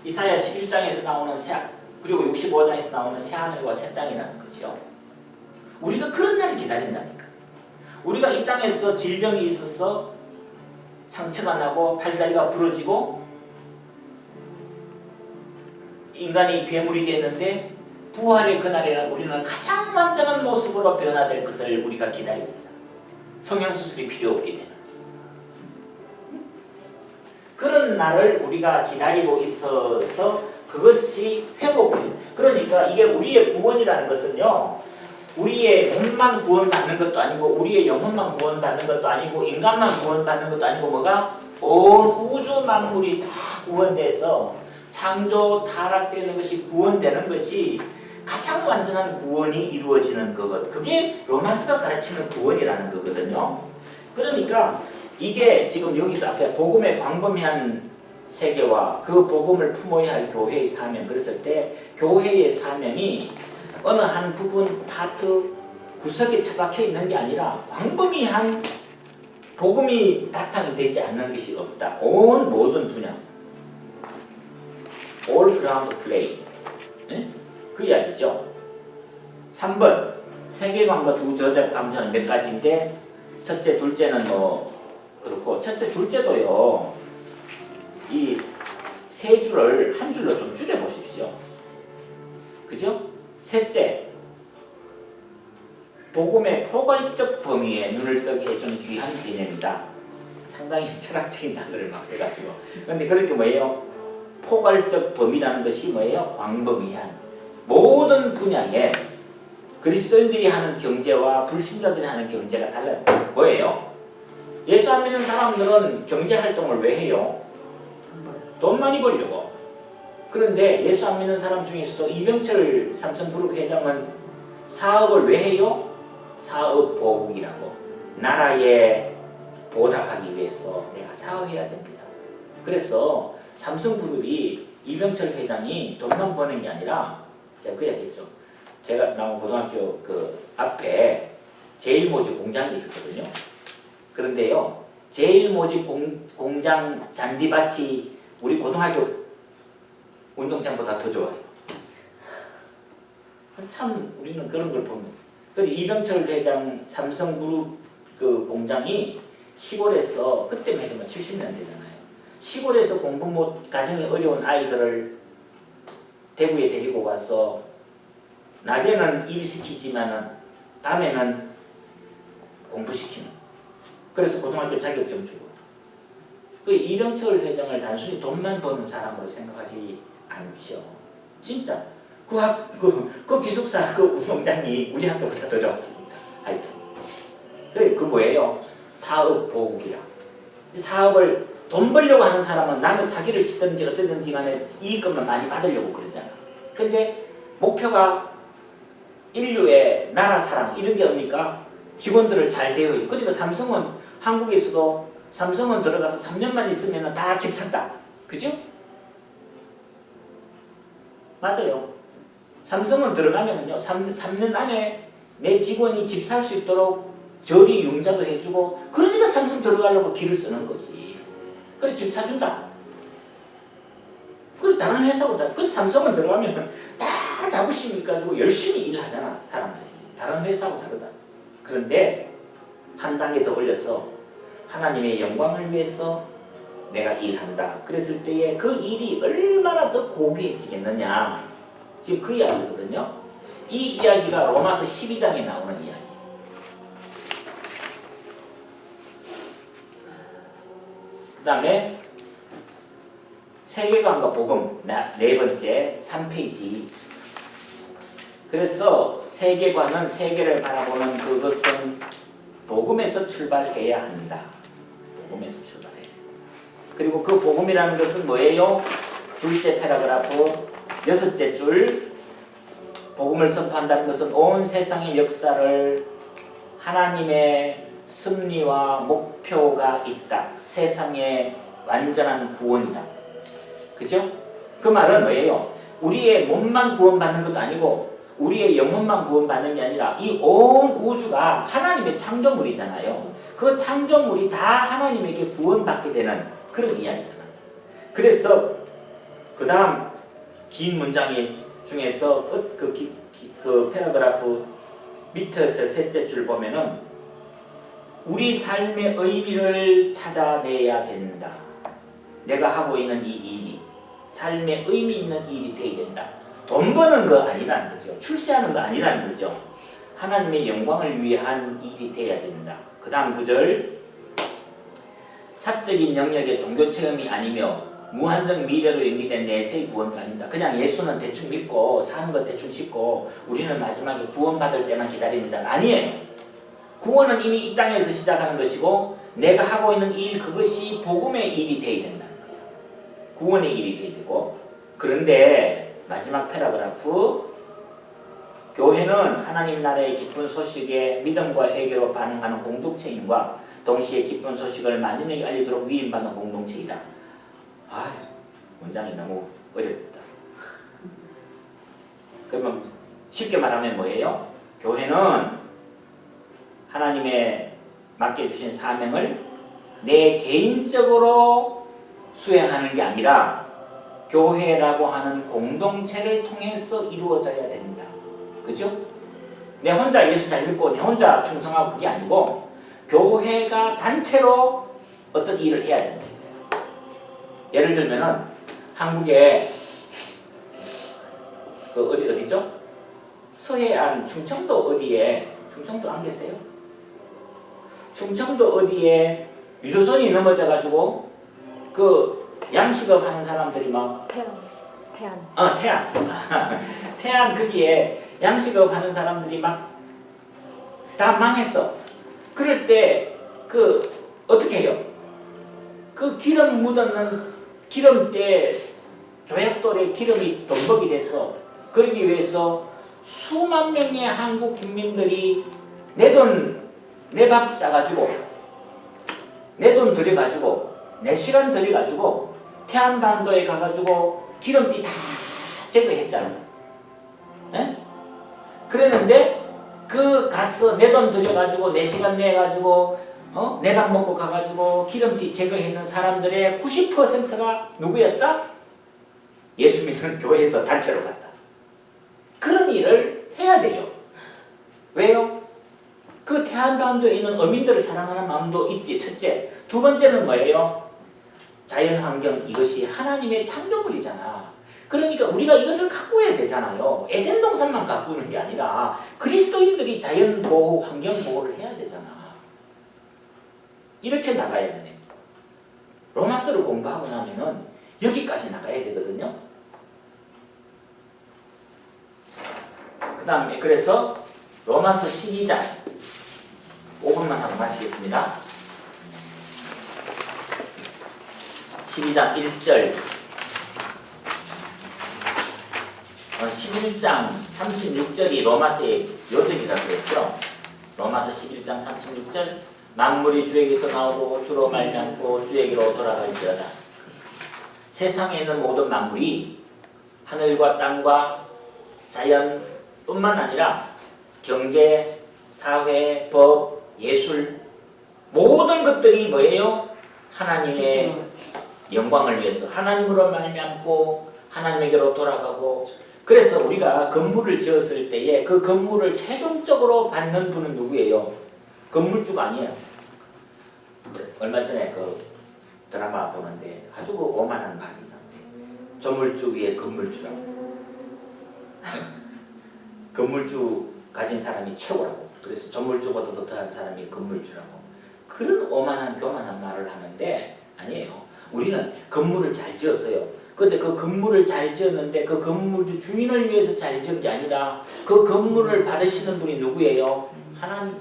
이사야 11장에서 나오는 그리고 65장에서 나오는 새하늘과 새 땅이라는 거죠. 우리가 그런 날을 기다린다니까. 우리가 이 땅에서 질병이 있어서 상처가 나고 팔다리가 부러지고 인간이 괴물이 됐는데 부활의 그날에는 우리는 가장 완전한 모습으로 변화될 것을 우리가 기다립니다. 성형수술이 필요 없게 되는 그런 날을 우리가 기다리고 있어서 그것이 회복돼요. 그러니까 이게 우리의 구원이라는 것은요, 우리의 몸만 구원받는 것도 아니고 우리의 영혼만 구원받는 것도 아니고 인간만 구원받는 것도 아니고 뭐가 온 우주 만물이 다 구원돼서 창조 타락되는 것이 구원되는 것이 가장 완전한 구원이 이루어지는 것. 그게 로마서가 가르치는 구원이라는 거거든요. 그러니까 이게 지금 여기서 앞에 복음의 광범위한 세계와 그 복음을 품어야 할 교회의 사명 그랬을 때 교회의 사명이 어느 한 부분 파트 구석에 처박혀 있는 게 아니라 광범위한 복음이 바탕이 되지 않는 것이 없다. 온 모든 분야 all ground play 그 이야기죠. 3번 세계관과 두 저작 감정은 몇 가지인데 첫째 둘째는 뭐 그렇고 첫째 둘째도요 이 세 줄을 한 줄로 좀 줄여 보십시오. 그죠? 셋째 복음의 포괄적 범위에 눈을 뜨게 해주는 귀한 개념이다. 상당히 철학적인 단어를 막 써가지고 근데 그렇게 뭐예요? 포괄적 범위라는 것이 뭐예요? 광범위한 모든 분야에 그리스도인들이 하는 경제와 불신자들이 하는 경제가 달라요. 뭐예요? 예수 안 믿는 사람들은 경제활동을 왜 해요? 돈 많이 벌려고. 그런데 예수 안 믿는 사람 중에서도 이병철 삼성그룹 회장은 사업을 왜 해요? 사업 보국이라고. 나라에 보답하기 위해서 내가 사업해야 됩니다. 그래서 삼성그룹이 이병철 회장이 돈만 버는 게 아니라 제가 그 얘기했죠. 제가 나온 고등학교 그 앞에 제일모직 공장이 있었거든요. 그런데요, 제일모직 공장 잔디밭이 우리 고등학교 운동장보다 더 좋아요. 참 우리는 그런 걸 보면. 그리고 이병철 회장 삼성그룹 그 공장이 시골에서 그때만 해도 70년대잖아요. 시골에서 공부 못 가정이 어려운 아이들을 대구에 데리고 와서 낮에는 일시키지만은 밤에는 공부시키는. 그래서 고등학교 자격증 주고. 그 이병철 회장을 단순히 돈만 버는 사람으로 생각하지 않죠. 진짜 그 기숙사 그 운동장이 우리 학교보다 더 좋았습니다. 하여튼 그 뭐예요? 사업 보국이라. 사업을 돈 벌려고 하는 사람은 남의 사기를 치든지 어떻든지 간에 이익금만 많이 받으려고 그러잖아. 근데 목표가 인류의 나라 사랑 이런 게 없으니까 직원들을 잘 대우해요. 그러니까 삼성은 한국에서도 삼성은 들어가서 3년만 있으면 다 집 산다. 그죠? 맞아요. 삼성은 들어가면요 3년 안에 내 직원이 집 살 수 있도록 저리 융자도 해주고 그러니까 삼성 들어가려고 길을 쓰는 거지. 그래서 집 사준다. 그리고 다른 회사보다 그래서 삼성은 들어가면 다 자부심 가지고 열심히 일하잖아 사람들이. 다른 회사하고 다르다. 그런데 한 단계 더 올려서 하나님의 영광을 위해서 내가 일한다. 그랬을 때에 그 일이 얼마나 더 고귀해지겠느냐. 지금 그 이야기거든요. 이 이야기가 로마서 12장에 나오는 이야기. 그 다음에 세계관과 복음 네 번째 3페이지. 그래서 세계관은 세계를 바라보는 그것은 복음에서 출발해야 한다. 복음에서 출발해. 그리고 그 복음이라는 것은 뭐예요? 둘째 패러그래프 여섯째 줄 복음을 선포한다는 것은 온 세상의 역사를 하나님의 섭리와 목표가 있다. 세상의 완전한 구원이다. 그죠? 그 말은 뭐예요? 우리의 몸만 구원받는 것도 아니고 우리의 영혼만 구원받는 게 아니라 이 온 우주가 하나님의 창조물이잖아요. 그 창조물이 다 하나님에게 구원받게 되는 그런 이야기잖아요. 그래서 그 다음 긴 문장이 중에서 그 패러그래프 밑에서 셋째 줄 보면은 우리 삶의 의미를 찾아내야 된다. 내가 하고 있는 이 일이 삶의 의미 있는 일이 되어야 된다. 돈 버는 거 아니라는 거죠. 출세하는 거 아니라는 거죠. 하나님의 영광을 위한 일이 되어야 된다. 그 다음 구절 사적인 영역의 종교 체험이 아니며 무한정 미래로 연기된 내세의 구원도 아니다. 그냥 예수는 대충 믿고 사는 것 대충 믿고 우리는 마지막에 구원받을 때만 기다립니다. 아니에요. 구원은 이미 이 땅에서 시작하는 것이고 내가 하고 있는 일 그것이 복음의 일이 되어야 된다는 거예요. 구원의 일이 되어야 되고 그런데 마지막 패러그래프 교회는 하나님 나라의 기쁜 소식에 믿음과 회개로 반응하는 공동체임과 동시에 기쁜 소식을 만인에게 알리도록 위임받는 공동체이다. 아, 문장이 너무 어렵다. 그러면 쉽게 말하면 뭐예요? 교회는 하나님의 맡겨주신 사명을 내 개인적으로 수행하는 게 아니라 교회라고 하는 공동체를 통해서 이루어져야 된다. 그죠? 내 혼자 예수 잘 믿고 내 혼자 충성하고 그게 아니고 교회가 단체로 어떤 일을 해야 된다. 예를 들면은 한국에 그 어디죠? 서해안 충청도 어디에 충청도 안 계세요? 충청도 어디에 유조선이 넘어져 가지고 그 양식업 하는 사람들이 막 태안 태안 거기에 양식업 하는 사람들이 막 다 망했어. 그럴 때 그 어떻게 해요? 그 기름 묻었는 기름때 조약돌에 기름이 범벅이 돼서 그러기 위해서 수만 명의 한국 국민들이 내 돈 내 밥 싸가지고 내 돈 들여가지고 내 시간 들여가지고 태안반도에 가가지고 기름띠 다 제거했잖아. 에? 그랬는데 그 가서 내 돈 들여가지고 내 시간 내가지고 내 밥 먹고 가가지고 기름띠 제거했는 사람들의 90%가 누구였다? 예수 믿는 교회에서 단체로 갔다. 그런 일을 해야 돼요. 왜요? 그 태안반도에 있는 어민들을 사랑하는 마음도 있지. 첫째. 두 번째는 뭐예요? 자연환경 이것이 하나님의 창조물이잖아. 그러니까 우리가 이것을 가꾸어야 되잖아요. 에덴 동산만 가꾸는 게 아니라 그리스도인들이 자연보호, 환경보호를 해야 되잖아. 이렇게 나가야 되네. 로마서를 공부하고 나면은 여기까지 나가야 되거든요. 그 다음에 그래서 로마서 12장 5분만 하고 마치겠습니다. 12장 1절 11장 36절이 로마서의 요절이라고 그랬죠. 로마서 11장 36절 만물이 주에게서 나오고 주로 말미암고 주에게로 돌아갈지어다. 세상에 있는 모든 만물이 하늘과 땅과 자연뿐만 아니라 경제, 사회, 법, 예술 모든 것들이 뭐예요? 하나님의 영광을 위해서 하나님으로 말미암고 하나님에게로 돌아가고 그래서 우리가 건물을 지었을 때에 그 건물을 최종적으로 받는 분은 누구예요? 건물주가 아니에요. 얼마 전에 그 드라마 보는데 아주 그 오만한 말이 있던데 조물주 위에 건물주라고. 건물주 가진 사람이 최고라고. 그래서 조물주보다도 더한 사람이 건물주라고. 그런 오만한 교만한 말을 하는데 아니에요. 우리는 건물을 잘 지었어요. 근데 그 건물을 잘 지었는데 그 건물 주인을 위해서 잘 지은 게 아니라 그 건물을 받으시는 분이 누구예요? 하나님.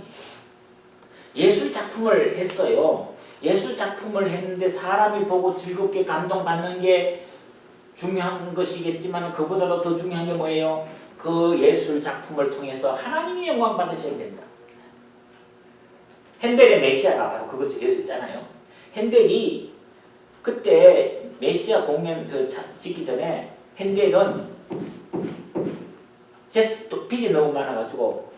예술 작품을 했어요. 예술 작품을 했는데 사람이 보고 즐겁게 감동받는 게 중요한 것이겠지만 그보다도 더 중요한 게 뭐예요? 그 예술 작품을 통해서 하나님이 영광 받으셔야 된다. 핸델의 메시아가 바로 그거였잖아요. 핸델이 그때 메시아 공연 짓기 전에 헨델은 빚이 너무 많아가지고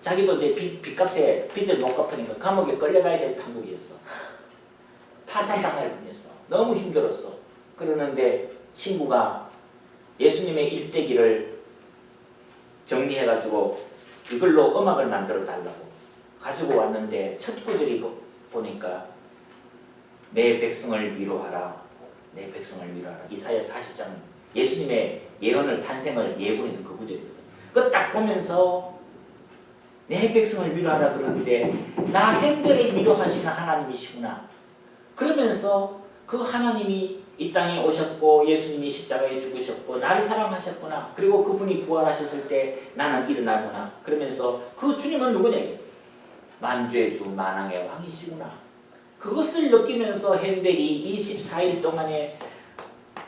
자기도 이제 빚값에 빚을 못 갚으니까 감옥에 끌려가야 될 판국이었어. 파산당할 뿐이었어. 너무 힘들었어. 그러는데 친구가 예수님의 일대기를 정리해가지고 이걸로 음악을 만들어 달라고 가지고 왔는데 첫 구절이 보니까 내 백성을 위로하라. 내 백성을 위로하라. 이사야 40장 예수님의 예언을 탄생을 예고했는 그 구절이거든. 그거 딱 보면서 내 백성을 위로하라 그러는데 나 헨델을 위로하시는 하나님이시구나. 그러면서 그 하나님이 이 땅에 오셨고 예수님이 십자가에 죽으셨고 나를 사랑하셨구나. 그리고 그분이 부활하셨을 때 나는 일어나구나. 그러면서 그 주님은 누구냐? 만주의 주 만왕의 왕이시구나. 그것을 느끼면서 헨델이 24일 동안에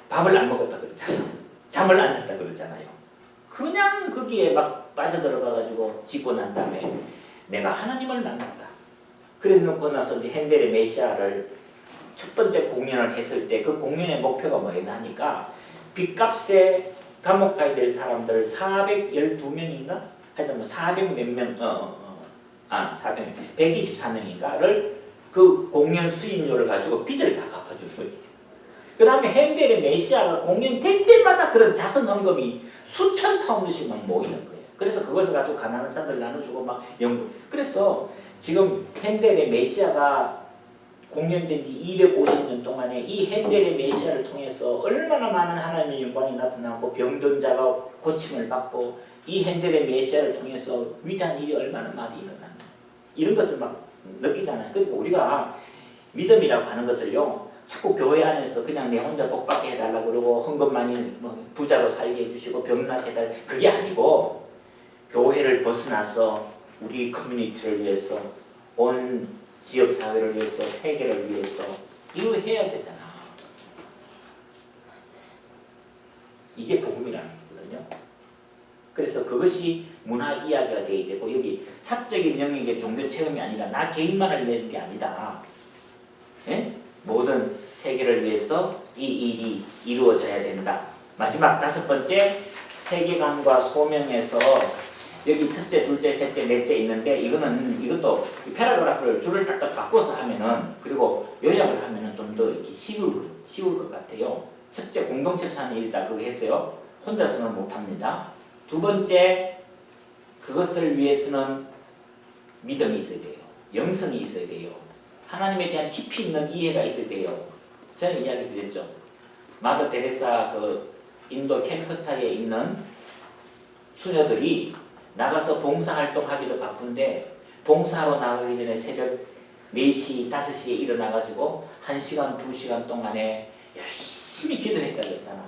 밥을 안 먹었다 그러잖아요. 잠을 안 잤다 그러잖아요. 그냥 거기에 막 빠져들어가가지고 짓고 난 다음에 내가 하나님을 만났다. 그래 놓고 나서 이제 헨델의 메시아를 첫 번째 공연을 했을 때 그 공연의 목표가 뭐였나니까 빚값에 감옥 가야 될 사람들 412명인가? 하여튼 뭐 400 몇 명, 124명인가를 그 공연 수임료를 가지고 빚을 다 갚아준 거예요. 그 다음에 헨델의 메시아가 공연될 때마다 그런 자선 헌금이 수천 파운드씩 막 모이는 거예요. 그래서 그것을 가지고 가난한 사람들 나눠주고 막 연구. 그래서 지금 헨델의 메시아가 공연된 지 250년 동안에 이 헨델의 메시아를 통해서 얼마나 많은 하나님의 영광이 나타나고 병든 자가 고침을 받고 이 헨델의 메시아를 통해서 위대한 일이 얼마나 많이 일어나는 이런 것을 막 느끼잖아요. 그러니까 우리가 믿음이라고 하는 것을요 자꾸 교회 안에서 그냥 내 혼자 복받게 해달라 그러고 헌금 많이 뭐 부자로 살게 해주시고 병나게 해달라 그게 아니고 교회를 벗어나서 우리 커뮤니티를 위해서 온 지역사회를 위해서 세계를 위해서 이거 해야 되잖아. 이게 복음이라는 거거든요. 그래서 그것이 문화 이야기가 되어야 되고 여기 사적인 영역의 종교 체험이 아니라 나 개인만을 내는 게 아니다. 예? 모든 세계를 위해서 이 일이 이루어져야 된다. 마지막 다섯 번째 세계관과 소명에서 여기 첫째, 둘째, 셋째, 넷째 있는데 이것도 패러그래프를 줄을 딱딱 바꿔서 하면은 그리고 요약을 하면은 좀 더 이렇게 쉬울 것 같아요. 첫째 공동체에서 하는 일이다 그거 했어요. 혼자서는 못합니다. 두 번째 그것을 위해서는 믿음이 있어야 돼요. 영성이 있어야 돼요. 하나님에 대한 깊이 있는 이해가 있어야 돼요. 저는 이야기 드렸죠. 마더 테레사 그 인도 캘커타에 있는 수녀들이 나가서 봉사활동하기도 바쁜데 봉사하러 나가기 전에 새벽 4시, 5시에 일어나가지고 1시간, 2시간 동안에 열심히 기도했다고 했잖아.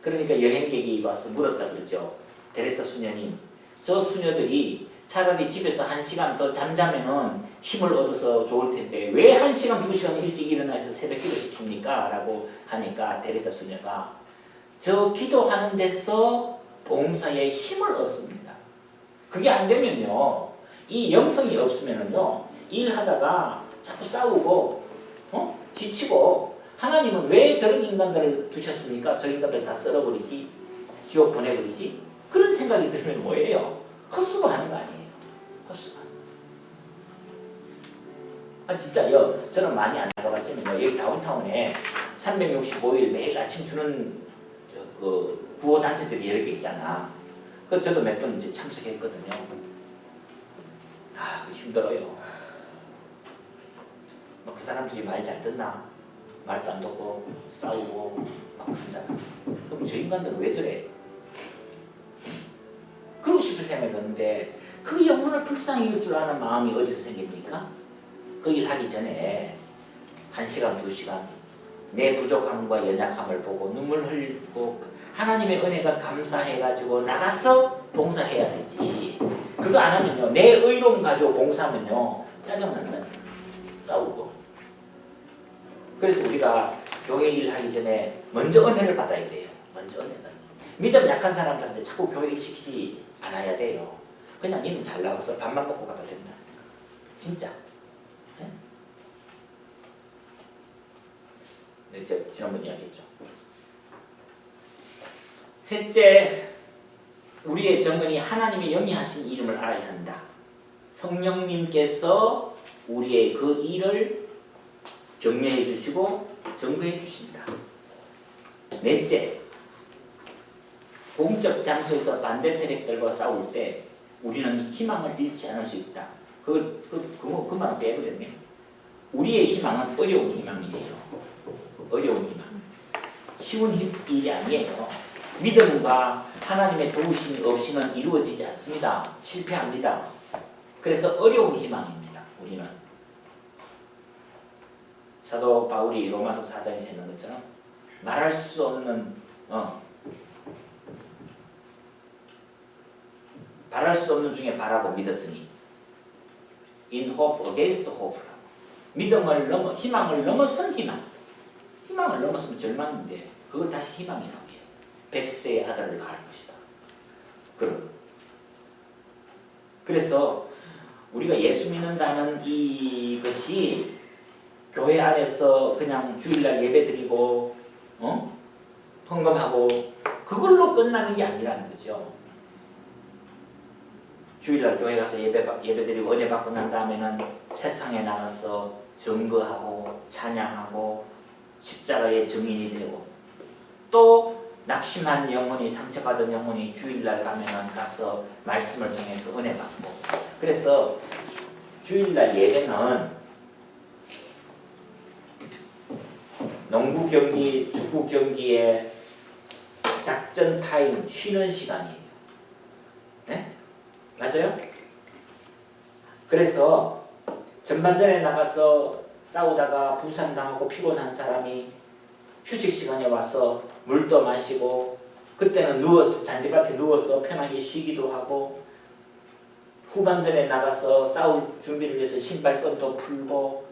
그러니까 여행객이 와서 물었다 그러죠. 테레사 수녀님, 저 수녀들이 차라리 집에서 1시간 더 잠자면은 힘을 얻어서 좋을 텐데 왜 1시간, 2시간 일찍 일어나서 새벽 기도 시킵니까? 라고 하니까 테레사 수녀가 저 기도하는 데서 봉사에 힘을 얻습니다. 그게 안 되면요, 이 영성이 없으면은요, 일하다가 자꾸 싸우고, 지치고, 하나님은 왜 저런 인간들을 두셨습니까? 저 인간들 다 썰어버리지, 지옥 보내버리지? 그런 생각이 들면 뭐예요? 헛수고 하는 거 아니에요. 헛수고. 진짜요. 저는 많이 안 나가봤지만 여기 다운타운에 365일 매일 아침 주는 그 구호단체들이 여러 개 있잖아. 그 저도 몇 번 이제 참석했거든요. 힘들어요. 그 사람들이 말 잘 듣나? 말도 안 듣고 싸우고 막 그러잖아. 그럼 저 인간들은 왜 저래? 그러고 싶을 생각이 드는데 그 영혼을 불쌍히 줄 줄 아는 마음이 어디서 생깁니까? 그 일 하기 전에 1시간, 2시간 내 부족함과 연약함을 보고 눈물 흘리고 하나님의 은혜가 감사해가지고 나가서 봉사해야 되지. 그거 안 하면요, 내 의로움 가지고 봉사하면요 짜증난다. 싸우고. 그래서 우리가 교회 일 하기 전에 먼저 은혜를 받아야 돼요. 먼저 은혜를. 믿음 약한 사람들한테 자꾸 교회 일 시키지 않아야 돼요. 그냥 니는 잘 나가서 밥만 먹고 가도 된다. 진짜. 네? 이제 지난번 이야기했죠. 셋째, 우리의 정은이 하나님의 영이하신 이름을 알아야 한다. 성령님께서 우리의 그 일을 격려해 주시고 정부해 주신다. 넷째, 공적 장소에서 반대 세력들과 싸울 때 우리는 희망을 잃지 않을 수 있다. 그 말은 빼버렸네요. 우리의 희망은 어려운 희망이에요. 어려운 희망. 쉬운 일이 아니에요. 믿음과 하나님의 도우심이 없이는 이루어지지 않습니다. 실패합니다. 그래서 어려운 희망입니다. 우리는. 사도 바울이 로마서 4장에서 했는 것처럼 말할 수 없는 바랄 수 없는 중에 바라고 믿었으니 in hope against hope. 믿음을 넘어 희망을 넘어선 희망. 희망을 넘어서면 절망인데 그걸 다시 희망이라고 해요. 백세의 아들을 낳을 것이다. 그래서 우리가 예수 믿는다는 이것이 교회 안에서 그냥 주일날 예배드리고 헌금하고 그걸로 끝나는 게 아니라는 거죠. 주일날 교회 가서 예배드리고 은혜 받고 난 다음에는 세상에 나가서 증거하고 찬양하고 십자가의 증인이 되고 또 낙심한 영혼이 상처받은 영혼이 주일날 가면은 가서 말씀을 통해서 은혜 받고 그래서 주일날 예배는 농구 경기, 축구 경기의 작전 타임 쉬는 시간이에요. 네? 맞아요? 그래서 전반전에 나가서 싸우다가 부상당하고 피곤한 사람이 휴식 시간에 와서 물도 마시고 그때는 누워서 잔디밭에 누워서 편하게 쉬기도 하고 후반전에 나가서 싸울 준비를 위해서 신발끈도 풀고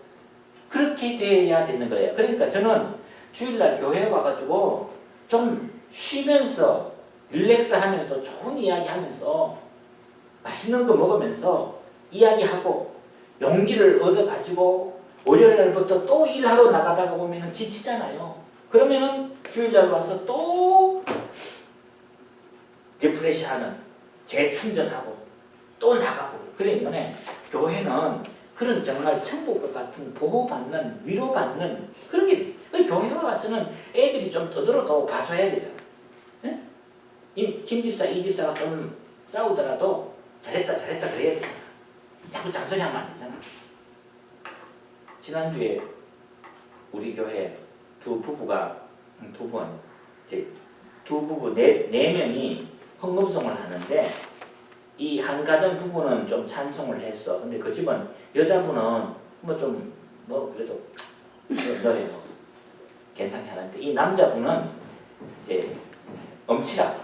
그렇게 돼야 되는 거예요. 그러니까 저는 주일날 교회에 와가지고 좀 쉬면서 릴렉스하면서 좋은 이야기하면서 맛있는 거 먹으면서 이야기하고 용기를 얻어가지고 월요일날부터 또 일하러 나가다가 보면 지치잖아요. 그러면은 주일날 와서 또 리프레시하는 재충전하고 또 나가고 그러면 교회는 그런 정말 천국과 같은 보호받는 위로받는 그런 게 교회 와서는 애들이 좀 떠들어도 봐줘야 되잖아. 네? 김 집사 이 집사가 좀 싸우더라도 잘했다 그래야 되잖아. 자꾸 잔소리하면 안 되잖아. 지난주에 우리 교회 두 부부 네 명이 헌금송을 하는데 이 한 가정 부부는 좀 찬송을 했어. 근데 그 집은 여자분은 그래도 노래 괜찮게 하는데 이 남자분은 이제 엄치라고.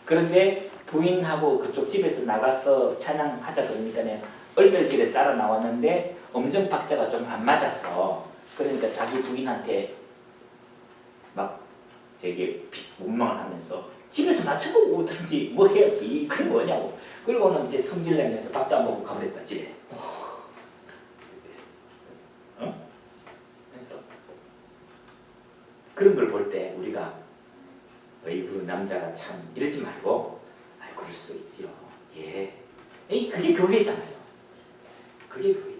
그런데 부인하고 그쪽 집에서 나가서 찬양하자 그러니까 얼떨결에 따라 나왔는데 음정 박자가 좀 안 맞았어. 그러니까 자기 부인한테 막 원망을 하면서 집에서 맞춰보고 오든지 뭐 해야지 그게 뭐냐고. 그리고는 이제 성질내면서 밥도 안 먹고 가버렸다 집에. 그래서 그런 걸 볼 때 우리가 어이구 남자가 참 이러지 말고 그럴 수도 있지요. 예. 그게 교회잖아요. 그게 교회.